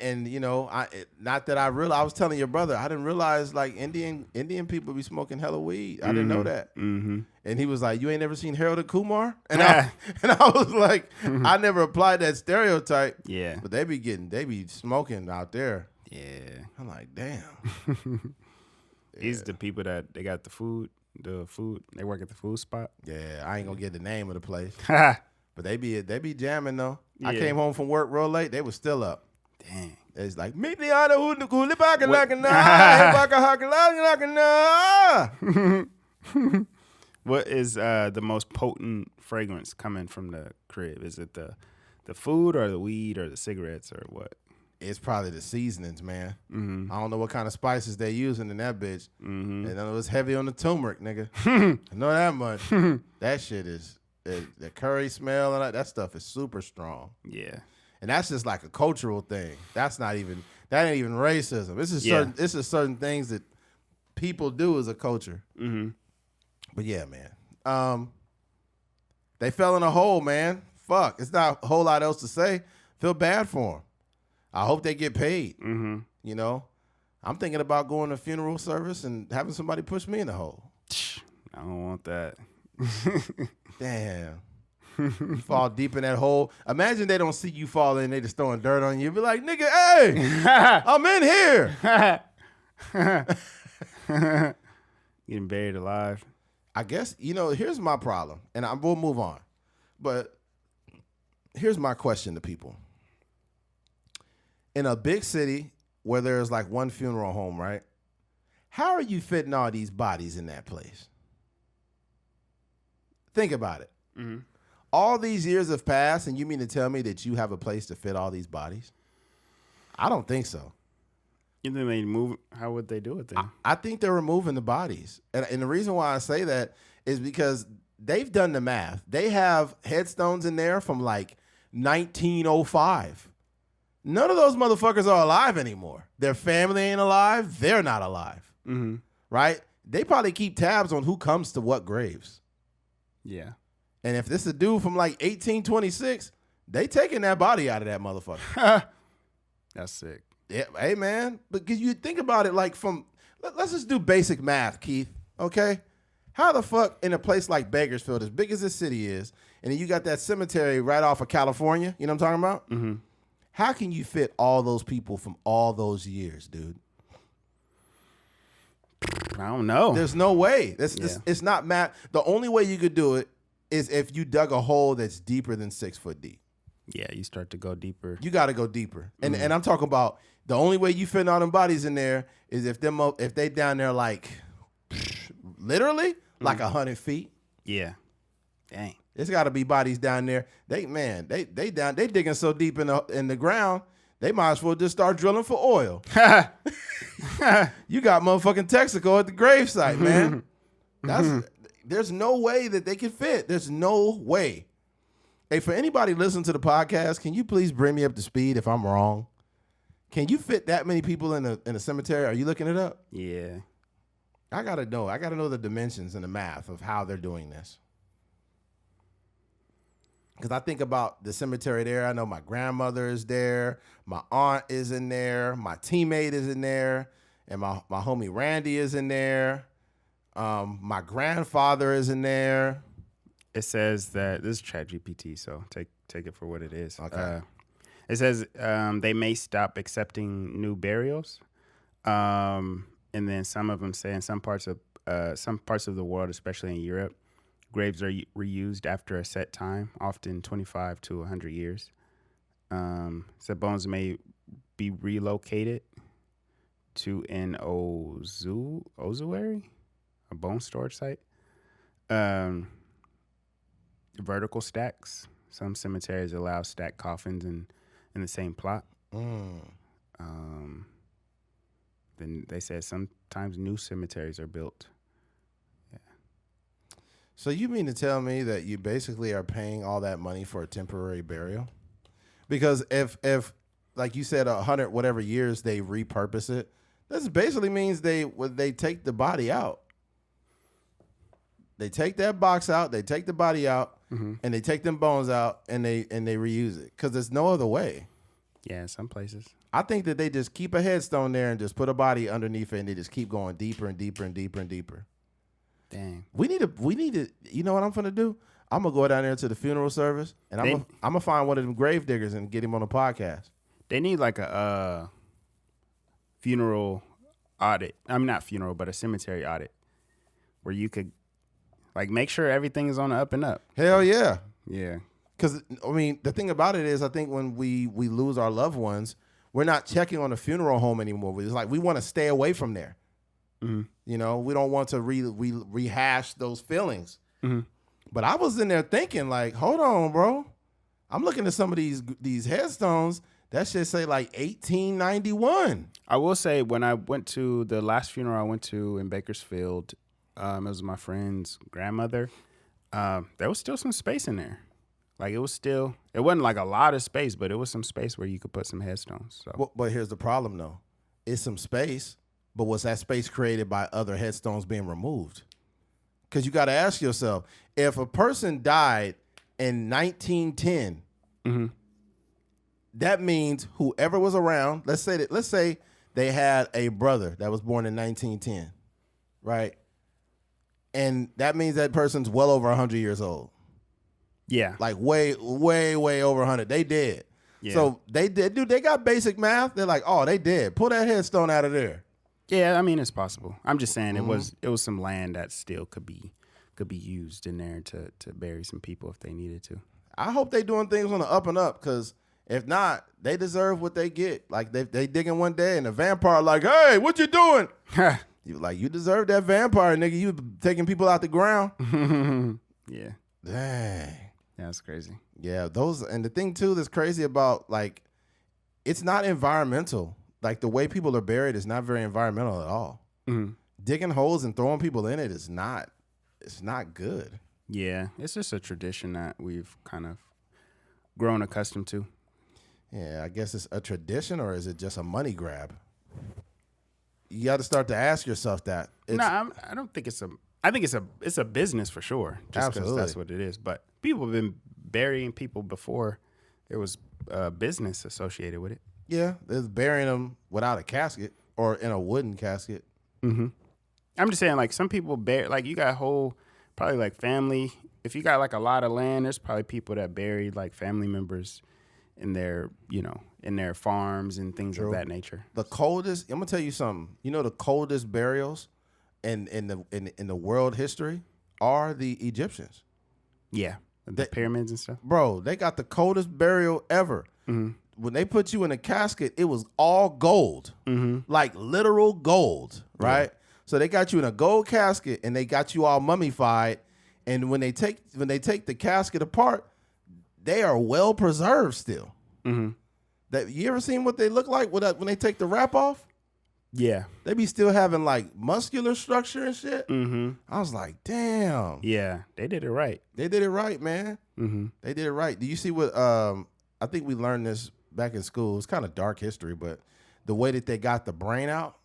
that I realized. I was telling your brother, I didn't realize like Indian people be smoking hella weed. I didn't know that. And he was like, "You ain't never seen Harold and Kumar?" And I was like, I never applied that stereotype. Yeah, but they be smoking out there. Yeah, I'm like, damn. These the people that they got the food. They work at the food spot. Yeah, I ain't gonna get the name of the place. But they be jamming though. Yeah. I came home from work real late. They was still up. Dang. It's like, meet me on the What is the most potent fragrance coming from the crib? Is it the food or the weed or the cigarettes or what? It's probably the seasonings, man. I don't know what kind of spices they using in that bitch. And it was heavy on the turmeric, nigga. I know that much. That shit is... The curry smell and that stuff is super strong. Yeah, and that's just like a cultural thing. That ain't even racism. This is certain things that people do as a culture. But yeah, man, they fell in a hole, man. Fuck, it's not a whole lot else to say. Feel bad for them. I hope they get paid. You know, I'm thinking about going to a funeral service and having somebody push me in the hole. I don't want that. Damn. You fall deep in that hole. Imagine they don't see you fall in, they just throwing dirt on you. Be like, nigga, hey, I'm in here. Getting buried alive. I guess, here's my problem, and we'll move on. But here's my question to people. In a big city where there's like one funeral home, right? How are you fitting all these bodies in that place? Think about it. All these years have passed, and you mean to tell me that you have a place to fit all these bodies? I don't think so. You think they move? How would they do it then? I think they're removing the bodies. And the reason why I say that is because they've done the math. They have headstones in there from like 1905. None of those motherfuckers are alive anymore. Their family ain't alive. They're not alive. Right? They probably keep tabs on who comes to what graves. Yeah. And if this is a dude from like 1826, they taking that body out of that motherfucker. That's sick. Yeah, hey man, because you think about it like let's just do basic math, Keith, okay? How the fuck in a place like Bakersfield, as big as this city is, and then you got that cemetery right off of California, you know what I'm talking about? How can you fit all those people from all those years, dude? I don't know. There's no way. It's not math. The only way you could do it is if you dug a hole that's deeper than 6 foot deep. Yeah, you start to go deeper. You got to go deeper. And I'm talking about the only way you fit all them bodies in there is if they down there like literally like 100 feet. Yeah. Dang. It's got to be bodies down there. They digging so deep in the ground. They might as well just start drilling for oil. You got motherfucking Texaco at the gravesite, man. There's no way that they can fit. There's no way. Hey, for anybody listening to the podcast, can you please bring me up to speed if I'm wrong? Can you fit that many people in a cemetery? Are you looking it up? Yeah. I gotta know. I gotta know the dimensions and the math of how they're doing this. Because I think about the cemetery there. I know my grandmother is there. My aunt is in there. My teammate is in there. And my homie Randy is in there. My grandfather is in there. It says that this is ChatGPT, so take it for what it is. Okay. It says they may stop accepting new burials, and then some of them say in some parts of the world, especially in Europe, graves are reused after a set time, often 25 to 100 years. So bones may be relocated to an ossuary, a bone storage site. Vertical stacks. Some cemeteries allow stacked coffins in the same plot. Then they said sometimes new cemeteries are built. Yeah. So you mean to tell me that you basically are paying all that money for a temporary burial? Because if like you said, 100 whatever years they repurpose it, this basically means they take the body out. They take that box out, they take the body out, and they take them bones out, and they reuse it because there's no other way. Yeah, some places. I think that they just keep a headstone there and just put a body underneath it, and they just keep going deeper and deeper and deeper and deeper. Dang. We need to. You know what I'm gonna do? I'm gonna go down there to the funeral service, and I'm gonna find one of them grave diggers and get him on a podcast. They need like a funeral audit. I mean, not funeral, but a cemetery audit where you could like make sure everything is on the up and up. Hell yeah. Yeah. Because, I mean, the thing about it is I think when we lose our loved ones, we're not checking on the funeral home anymore. It's like we want to stay away from there. Mm-hmm. You know, we don't want to rehash those feelings. Mm-hmm. But I was in there thinking like, hold on, bro. I'm looking at some of these headstones. That shit say like 1891. I will say when I went to the last funeral I went to in Bakersfield, it was my friend's grandmother. There was still some space in there. Like it wasn't like a lot of space, but it was some space where you could put some headstones. So. But here's the problem though. It's some space, but was that space created by other headstones being removed? Because you got to ask yourself, if a person died in 1910, that means whoever was around, let's say they had a brother that was born in 1910, right? And that means that person's well over 100 years old. Yeah. Like way, way, way over 100. They dead. Yeah. So they did, dude, they got basic math. They're like, oh, they dead. Pull that headstone out of there. Yeah, I mean, it's possible. I'm just saying it was some land that still could be used in there to bury some people if they needed to. I hope they doing things on the up and up, because if not, they deserve what they get. Like they digging one day and the vampire like, hey, what you doing? You deserve that vampire, nigga. You taking people out the ground. Yeah. Dang. Yeah, that's crazy. Yeah, and the thing too that's crazy about, like, it's not environmental. Like the way people are buried is not very environmental at all. Mm-hmm. Digging holes and throwing people in it is not. It's not good. Yeah, it's just a tradition that we've kind of grown accustomed to. Yeah, I guess it's a tradition, or is it just a money grab? You got to start to ask yourself that. I don't think it's a. I think it's a business for sure. Just because that's what it is. But people have been burying people before there was business associated with it. Yeah, there's burying them without a casket or in a wooden casket. Mm-hmm. I'm just saying, like, some people bury, like, you got probably like family. If you got like a lot of land, there's probably people that buried like family members in their farms and things of that nature. The coldest, I'm gonna tell you something. You know, the coldest burials in the world history are the Egyptians. Yeah, the pyramids and stuff. Bro, they got the coldest burial ever. Mm-hmm. When they put you in a casket, it was all gold, like literal gold, right? Yeah. So they got you in a gold casket and they got you all mummified. And when they take the casket apart, they are well preserved still. Mm-hmm. You ever seen what they look like when they take the wrap off? Yeah, they be still having like muscular structure and shit. Mm-hmm. I was like, damn. Yeah, they did it right. They did it right, man. Mm-hmm. They did it right. Do you see what? I think we learned this back in school. It's kind of dark history, but the way that they got the brain out.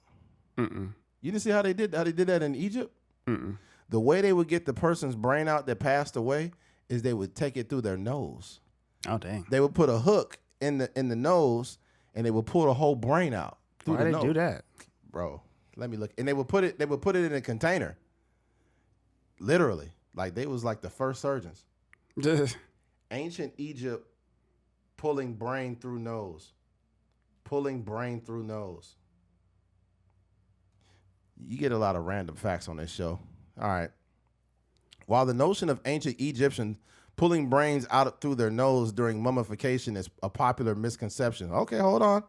Mm-mm. You didn't see how they did that in Egypt? Mm-mm. The way they would get the person's brain out that passed away is they would take it through their nose. Oh, dang. They would put a hook in the nose, and they would pull the whole brain out. Why did they do that? Bro, let me look. And they would put it in a container. Literally. Like, they was like the first surgeons. Ancient Egypt pulling brain through nose. Pulling brain through nose. You get a lot of random facts on this show. All right. While the notion of ancient Egyptians pulling brains out through their nose during mummification is a popular misconception. Okay, hold on.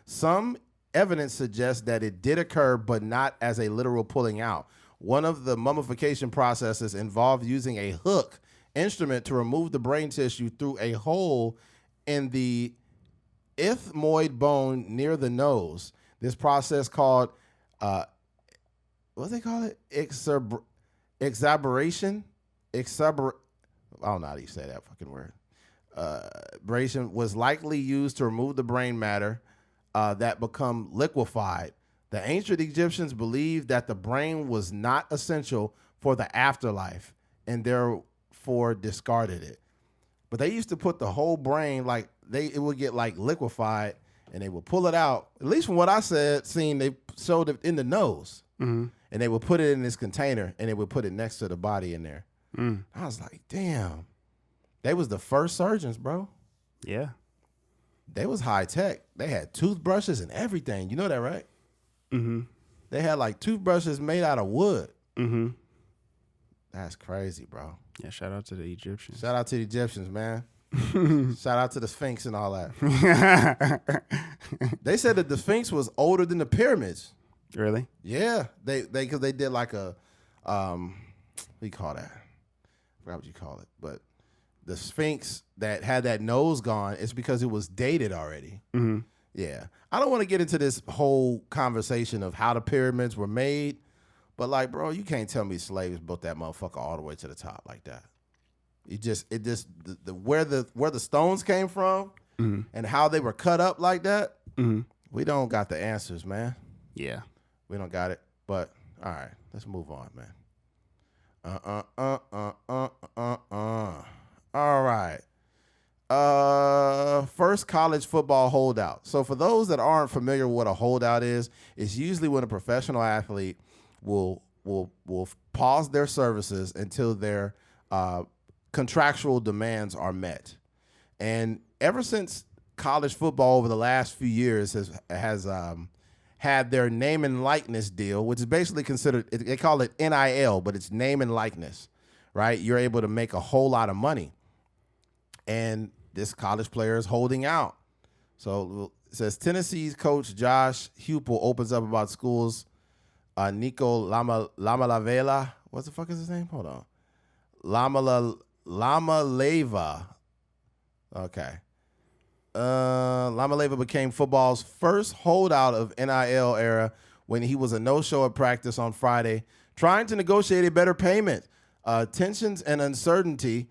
Some evidence suggests that it did occur, but not as a literal pulling out. One of the mummification processes involved using a hook instrument to remove the brain tissue through a hole in the ethmoid bone near the nose. This process called, what do they call it? Exaberation? I don't know how you say that fucking word. Abrasion was likely used to remove the brain matter that become liquefied. The ancient Egyptians believed that the brain was not essential for the afterlife and therefore discarded it. But they used to put the whole brain, like it would get like liquefied, and they would pull it out. At least from what I seen, they showed it in the nose. Mm-hmm. And they would put it in this container, and they would put it next to the body in there. Mm. I was like, damn. They was the first surgeons, bro. Yeah. They was high tech. They had toothbrushes and everything. You know that, right? Mm-hmm. They had like toothbrushes made out of wood. Mm-hmm. That's crazy, bro. Yeah, shout out to the Egyptians. Shout out to the Egyptians, man. Shout out to the Sphinx and all that. They said that the Sphinx was older than the pyramids. Really? Yeah. Because they did like a, what do you call that? I forgot what you call it. But the Sphinx that had that nose gone, it's because it was dated already. Mm-hmm. Yeah. I don't want to get into this whole conversation of how the pyramids were made, but like, bro, you can't tell me slaves built that motherfucker all the way to the top like that. Where the stones came from mm-hmm. and how they were cut up like that, mm-hmm. we don't got the answers, man. Yeah. We don't got it. But all right, let's move on, man. All right. First college football holdout. So for those that aren't familiar with what a holdout is, it's usually when a professional athlete will pause their services until their contractual demands are met. And ever since college football over the last few years has had their name and likeness deal, which is basically considered, they call it NIL, but it's name and likeness, right? You're able to make a whole lot of money. And this college player is holding out. So it says Tennessee's coach Josh Heupel opens up about schools. Nico Lamalavela. What the fuck is his name? Hold on. Lamaleva. Okay. Lamaleva became football's first holdout of NIL era when he was a no-show at practice on Friday, trying to negotiate a better payment. Tensions and uncertainty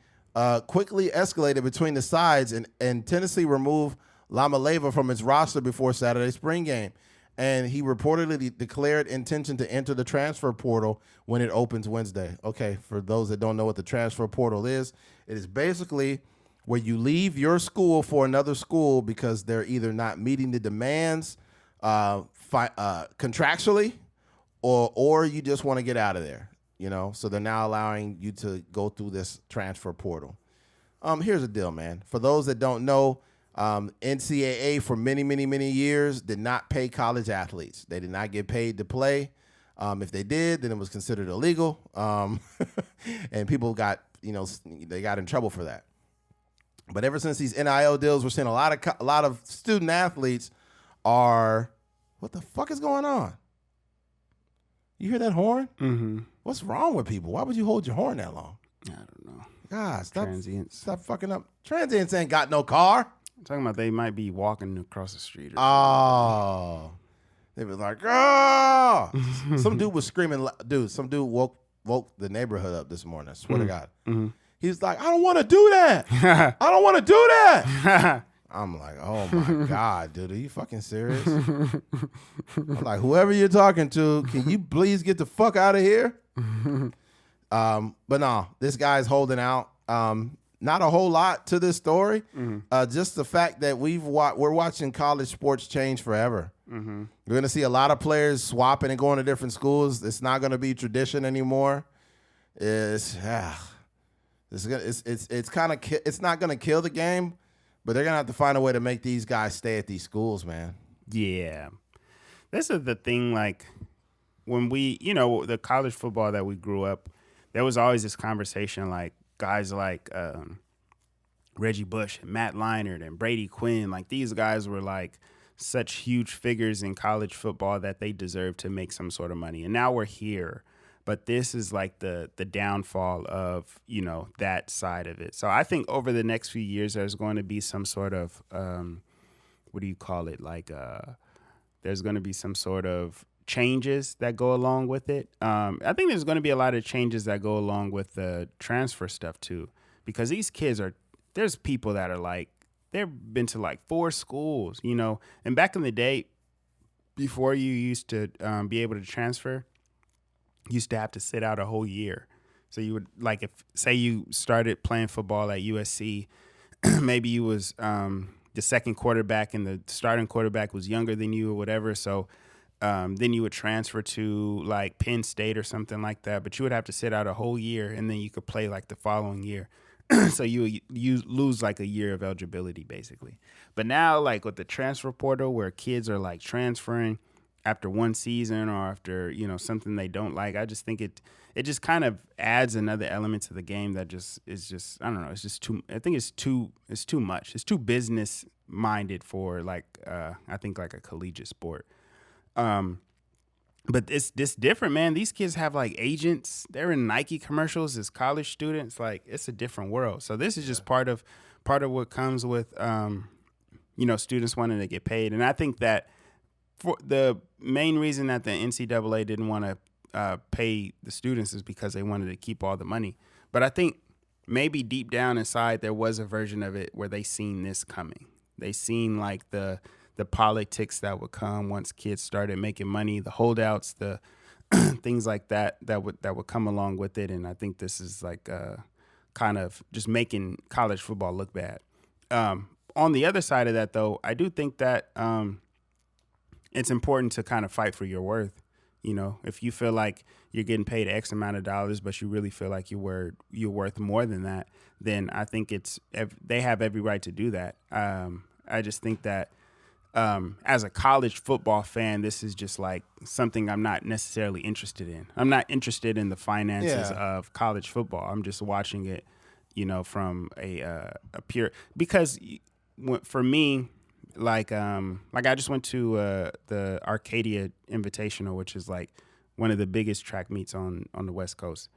quickly escalated between the sides, and Tennessee removed Lamaleva from its roster before Saturday's spring game. And he reportedly declared intention to enter the transfer portal when it opens Wednesday. Okay, for those that don't know what the transfer portal is, it is basically where you leave your school for another school because they're either not meeting the demands contractually or you just want to get out of there. You know, so they're now allowing you to go through this transfer portal. Here's the deal, man. For those that don't know, NCAA for many, many, many years did not pay college athletes. They did not get paid to play. If they did, then it was considered illegal. And people got, they got in trouble for that. But ever since these NIL deals, we're seeing a lot of student athletes are, what the fuck is going on? You hear that horn? Mm-hmm. What's wrong with people? Why would you hold your horn that long? I don't know. God, Transients. Stop fucking up. Transients ain't got no car. I'm talking about they might be walking across the street. They was like, oh. Some dude was screaming. Some dude woke the neighborhood up this morning. I swear to God. Mm-hmm. He's like, I don't want to do that. I don't want to do that. I'm like, oh my God, dude, are you fucking serious? I'm like, whoever you're talking to, can you please get the fuck out of here? But no, this guy's holding out. Not a whole lot to this story. Just the fact that we're watching college sports change forever. We're going to see a lot of players swapping and going to different schools. It's not going to be tradition anymore. It's not going to kill the game, but they're going to have to find a way to make these guys stay at these schools, man. Yeah. This is the thing, like, when we, the college football that we grew up, there was always this conversation, like, guys like Reggie Bush and Matt Leinart and Brady Quinn, like, these guys were, like, such huge figures in college football that they deserve to make some sort of money. And now we're here. But this is like the downfall of, that side of it. So I think over the next few years, there's going to be some sort of, what do you call it? Like, there's going to be some sort of changes that go along with it. I think there's going to be a lot of changes that go along with the transfer stuff too. Because these kids there's people that are like, they've been to like 4 schools, And back in the day, before you used to be able to transfer, you used to have to sit out a whole year. So you would, like, if say you started playing football at USC, maybe you was the second quarterback and the starting quarterback was younger than you or whatever. So then you would transfer to like Penn State or something like that. But you would have to sit out a whole year and then you could play like the following year. So you lose like a year of eligibility basically. But now, like with the transfer portal where kids are like transferring after one season or after, something they don't like, I just think it just kind of adds another element to the game that just is just, I don't know, it's just too, I think it's too much. It's too business minded for like, I think like a collegiate sport. But it's different, man. These kids have like agents. They're in Nike commercials as college students. Like, it's a different world. So this is just part of what comes with, students wanting to get paid. And I think that for the main reason that the NCAA didn't want to pay the students is because they wanted to keep all the money. But I think maybe deep down inside there was a version of it where they seen this coming. They seen like the politics that would come once kids started making money, the holdouts, the things like that would come along with it. And I think this is like kind of just making college football look bad. On the other side of that, though, I do think that it's important to kind of fight for your worth. If you feel like you're getting paid X amount of dollars, but you really feel like you're worth more than that, then I think they have every right to do that. I just think that as a college football fan, this is just like something I'm not necessarily interested in. I'm not interested in the finances of college football. I'm just watching it, from a pure, because for me, like I just went to the Arcadia Invitational, which is like one of the biggest track meets on the West Coast.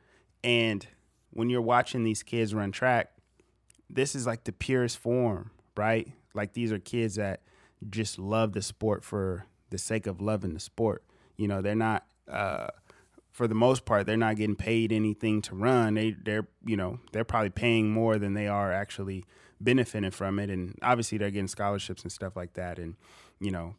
And when you're watching these kids run track, this is like the purest form, right? Like, these are kids that just love the sport for the sake of loving the sport. They're not, for the most part, they're not getting paid anything to run. They're probably paying more than they are actually benefiting from it. And obviously they're getting scholarships and stuff like that. And,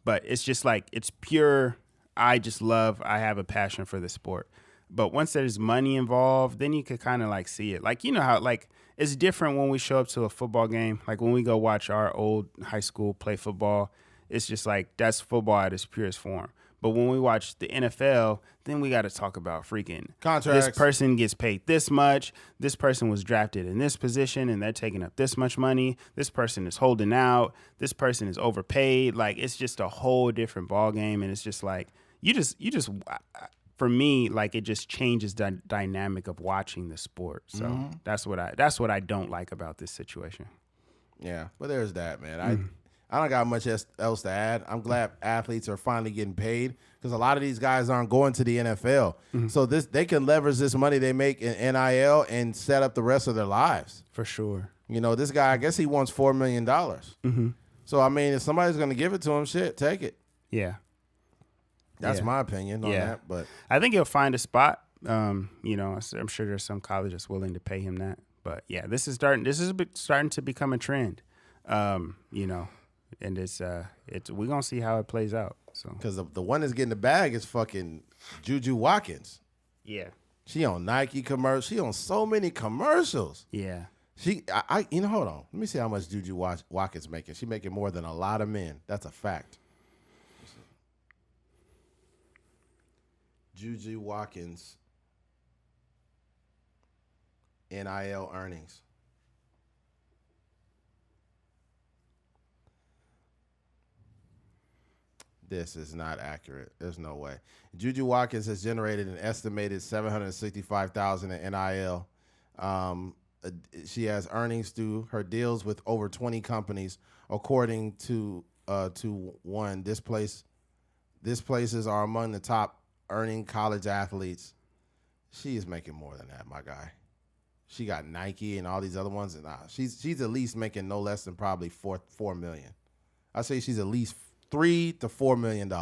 but it's just like, it's pure. I have a passion for the sport. But once there's money involved, then you could kind of like see it. Like, how like it's different when we show up to a football game. Like when we go watch our old high school play football, it's just like that's football at its purest form. But when we watch the NFL, then we got to talk about freaking contracts. This person gets paid this much. This person was drafted in this position and they're taking up this much money. This person is holding out. This person is overpaid. Like, it's just a whole different ball game. And it's just like, you just for me, like, it just changes the dynamic of watching the sport. So that's what I don't like about this situation. Yeah, but there's that, man. I don't got much else to add. I'm glad athletes are finally getting paid because a lot of these guys aren't going to the NFL. So they can leverage this money they make in NIL and set up the rest of their lives. For sure. This guy, I guess he wants $4 million. So, I mean, if somebody's going to give it to him, shit, take it. Yeah. That's my opinion on that. But I think he'll find a spot. I'm sure there's some college that's willing to pay him that. But yeah, this is starting to become a trend. You know, and it's we're gonna see how it plays out. So because the one that's getting the bag is fucking Juju Watkins. yeah, She on Nike commercials. She on so many commercials. yeah. Hold on. Let me see how much Juju Watkins making. She making more than a lot of men. That's a fact. Juju Watkins NIL earnings. This is not accurate. There's no way. Juju Watkins has generated an estimated $765,000 in NIL. She has earnings through her deals with over 20 companies, according to one. This places are among the top earning college athletes. She is making more than that, my guy. She got Nike and all these other ones, and she's at least making no less than probably $4 million. I say she's at least $3 to $4 million.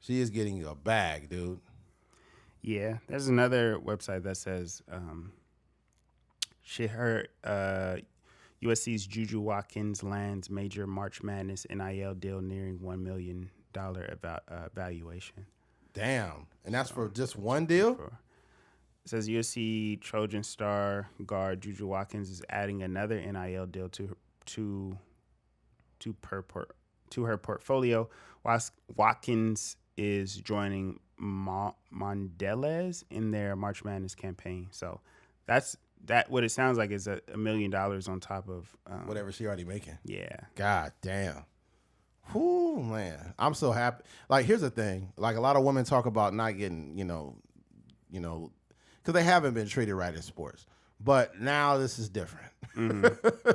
She is getting you a bag, dude. Yeah, there's another website that says USC's Juju Watkins lands major March Madness NIL deal nearing $1 million valuation. Damn, and that's for just one deal? It says USC Trojan star guard Juju Watkins is adding another NIL deal to her portfolio. Watkins is joining Mondelez in their March Madness campaign. So that's what it sounds like is $1 million on top of whatever she already making. Yeah. God damn. Whoo, man. I'm so happy. Like, here's the thing. Like, a lot of women talk about not getting, because they haven't been treated right in sports. But now this is different. Mm-hmm.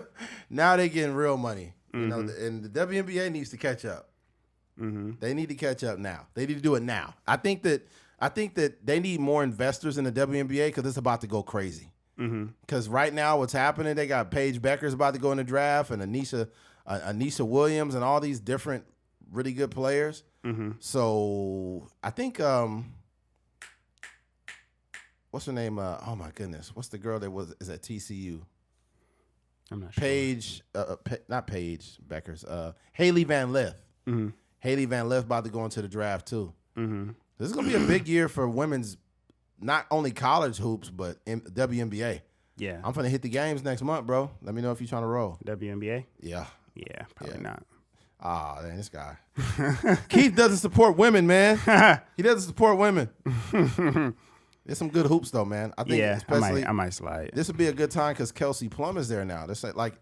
Now they getting real money. Mm-hmm. And the WNBA needs to catch up. Mm-hmm. They need to catch up now. They need to do it now. I think that they need more investors in the WNBA because it's about to go crazy. Because right now what's happening, they got Paige Becker's about to go in the draft and Anisha Williams and all these different really good players. Mm-hmm. So I think what's her name? Oh my goodness, what's the girl that is at TCU? I'm not sure. Paige, not Paige Becker's. Haley Van Lith. Mm-hmm. Haley Van Lith about to go into the draft too. Mm-hmm. This is gonna be a big year for women's, not only college hoops but WNBA. Yeah, I'm gonna hit the games next month, bro. Let me know if you're trying to roll. WNBA. Yeah. Yeah, probably not. Ah, man, this guy. Keith doesn't support women, man. He doesn't support women. There's some good hoops though, man. I think especially I might slide. This would be a good time because Kelsey Plum is there now. That's like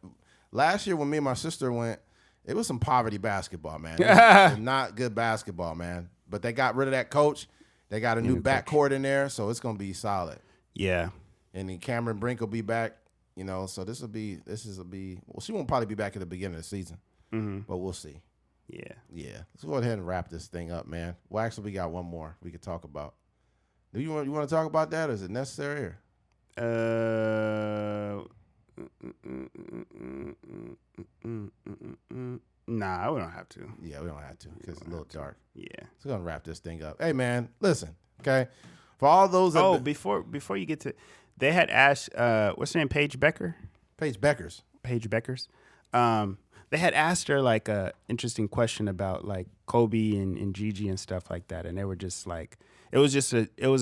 last year when me and my sister went, it was some poverty basketball, man. It was not good basketball, man. But they got rid of that coach. They got a new backcourt in there, so it's gonna be solid. Yeah. And then Cameron Brink will be back. So this will be. Well, she won't probably be back at the beginning of the season, but we'll see. Yeah. Let's go ahead and wrap this thing up, man. Well, actually, we got one more we could talk about. Do you want to talk about that, or is it necessary? Nah, we don't have to. Yeah, we don't have to because it's a little dark. Yeah. So we're gonna wrap this thing up. Hey, man, listen, okay. For all those. Before you get to, they had asked, what's her name, Paige Becker? Paige Beckers. They had asked her like a interesting question about like Kobe and Gigi and stuff like that, and they were just like, it was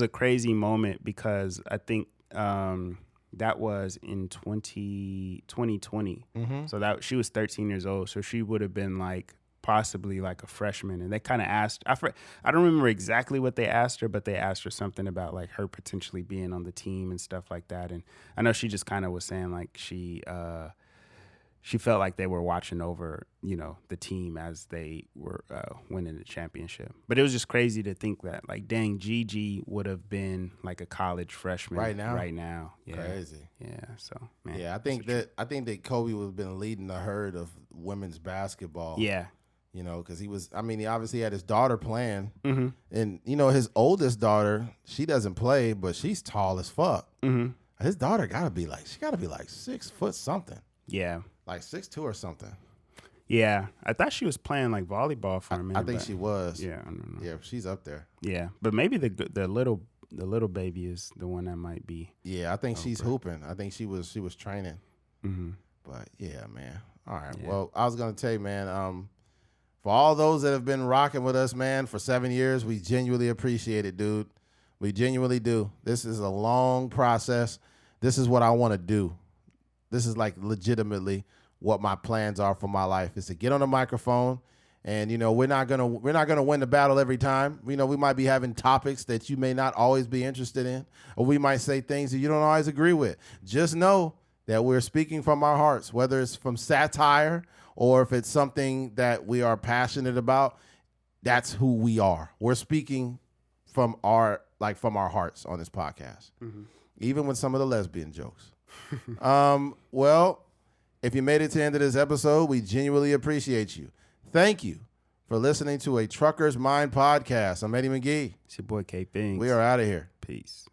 a crazy moment because I think that was in 2020. Mm-hmm. So that she was 13 years old, so she would have been like possibly like a freshman, and they kind of asked, I don't remember exactly what they asked her, but they asked her something about like her potentially being on the team and stuff like that. And I know she just kind of was saying like she felt like they were watching over, the team as they were winning the championship. But it was just crazy to think that like, dang, Gigi would have been like a college freshman right now. Yeah. Crazy. Yeah. So man. Yeah, I think that Kobe would have been leading the herd of women's basketball. Yeah. Because he obviously had his daughter playing. Mm-hmm. And, his oldest daughter, she doesn't play, but she's tall as fuck. Mm-hmm. His daughter got to be like 6 foot something. Yeah. Like 6'2" or something. Yeah. I thought she was playing like volleyball for a minute. I think she was. Yeah. I don't know. Yeah, she's up there. Yeah. But maybe the little baby is the one that might be. Yeah, I think she's hooping. I think she was training. Mm-hmm. But yeah, man. All right. Yeah. Well, I was gonna tell you, man. For all those that have been rocking with us, man, for 7 years, we genuinely appreciate it, dude. We genuinely do. This is a long process. This is what I want to do. This is like legitimately what my plans are for my life, is to get on a microphone. And, you know, we're not gonna win the battle every time. You know, we might be having topics that you may not always be interested in, or we might say things that you don't always agree with. Just know that we're speaking from our hearts, whether it's from satire or if it's something that we are passionate about. That's who we are. We're speaking from our hearts on this podcast, even with some of the lesbian jokes. Well, if you made it to the end of this episode, we genuinely appreciate you. Thank you for listening to a Trucker's Mind podcast. I'm Eddie McGee. It's your boy K Bings. We are out of here. Peace.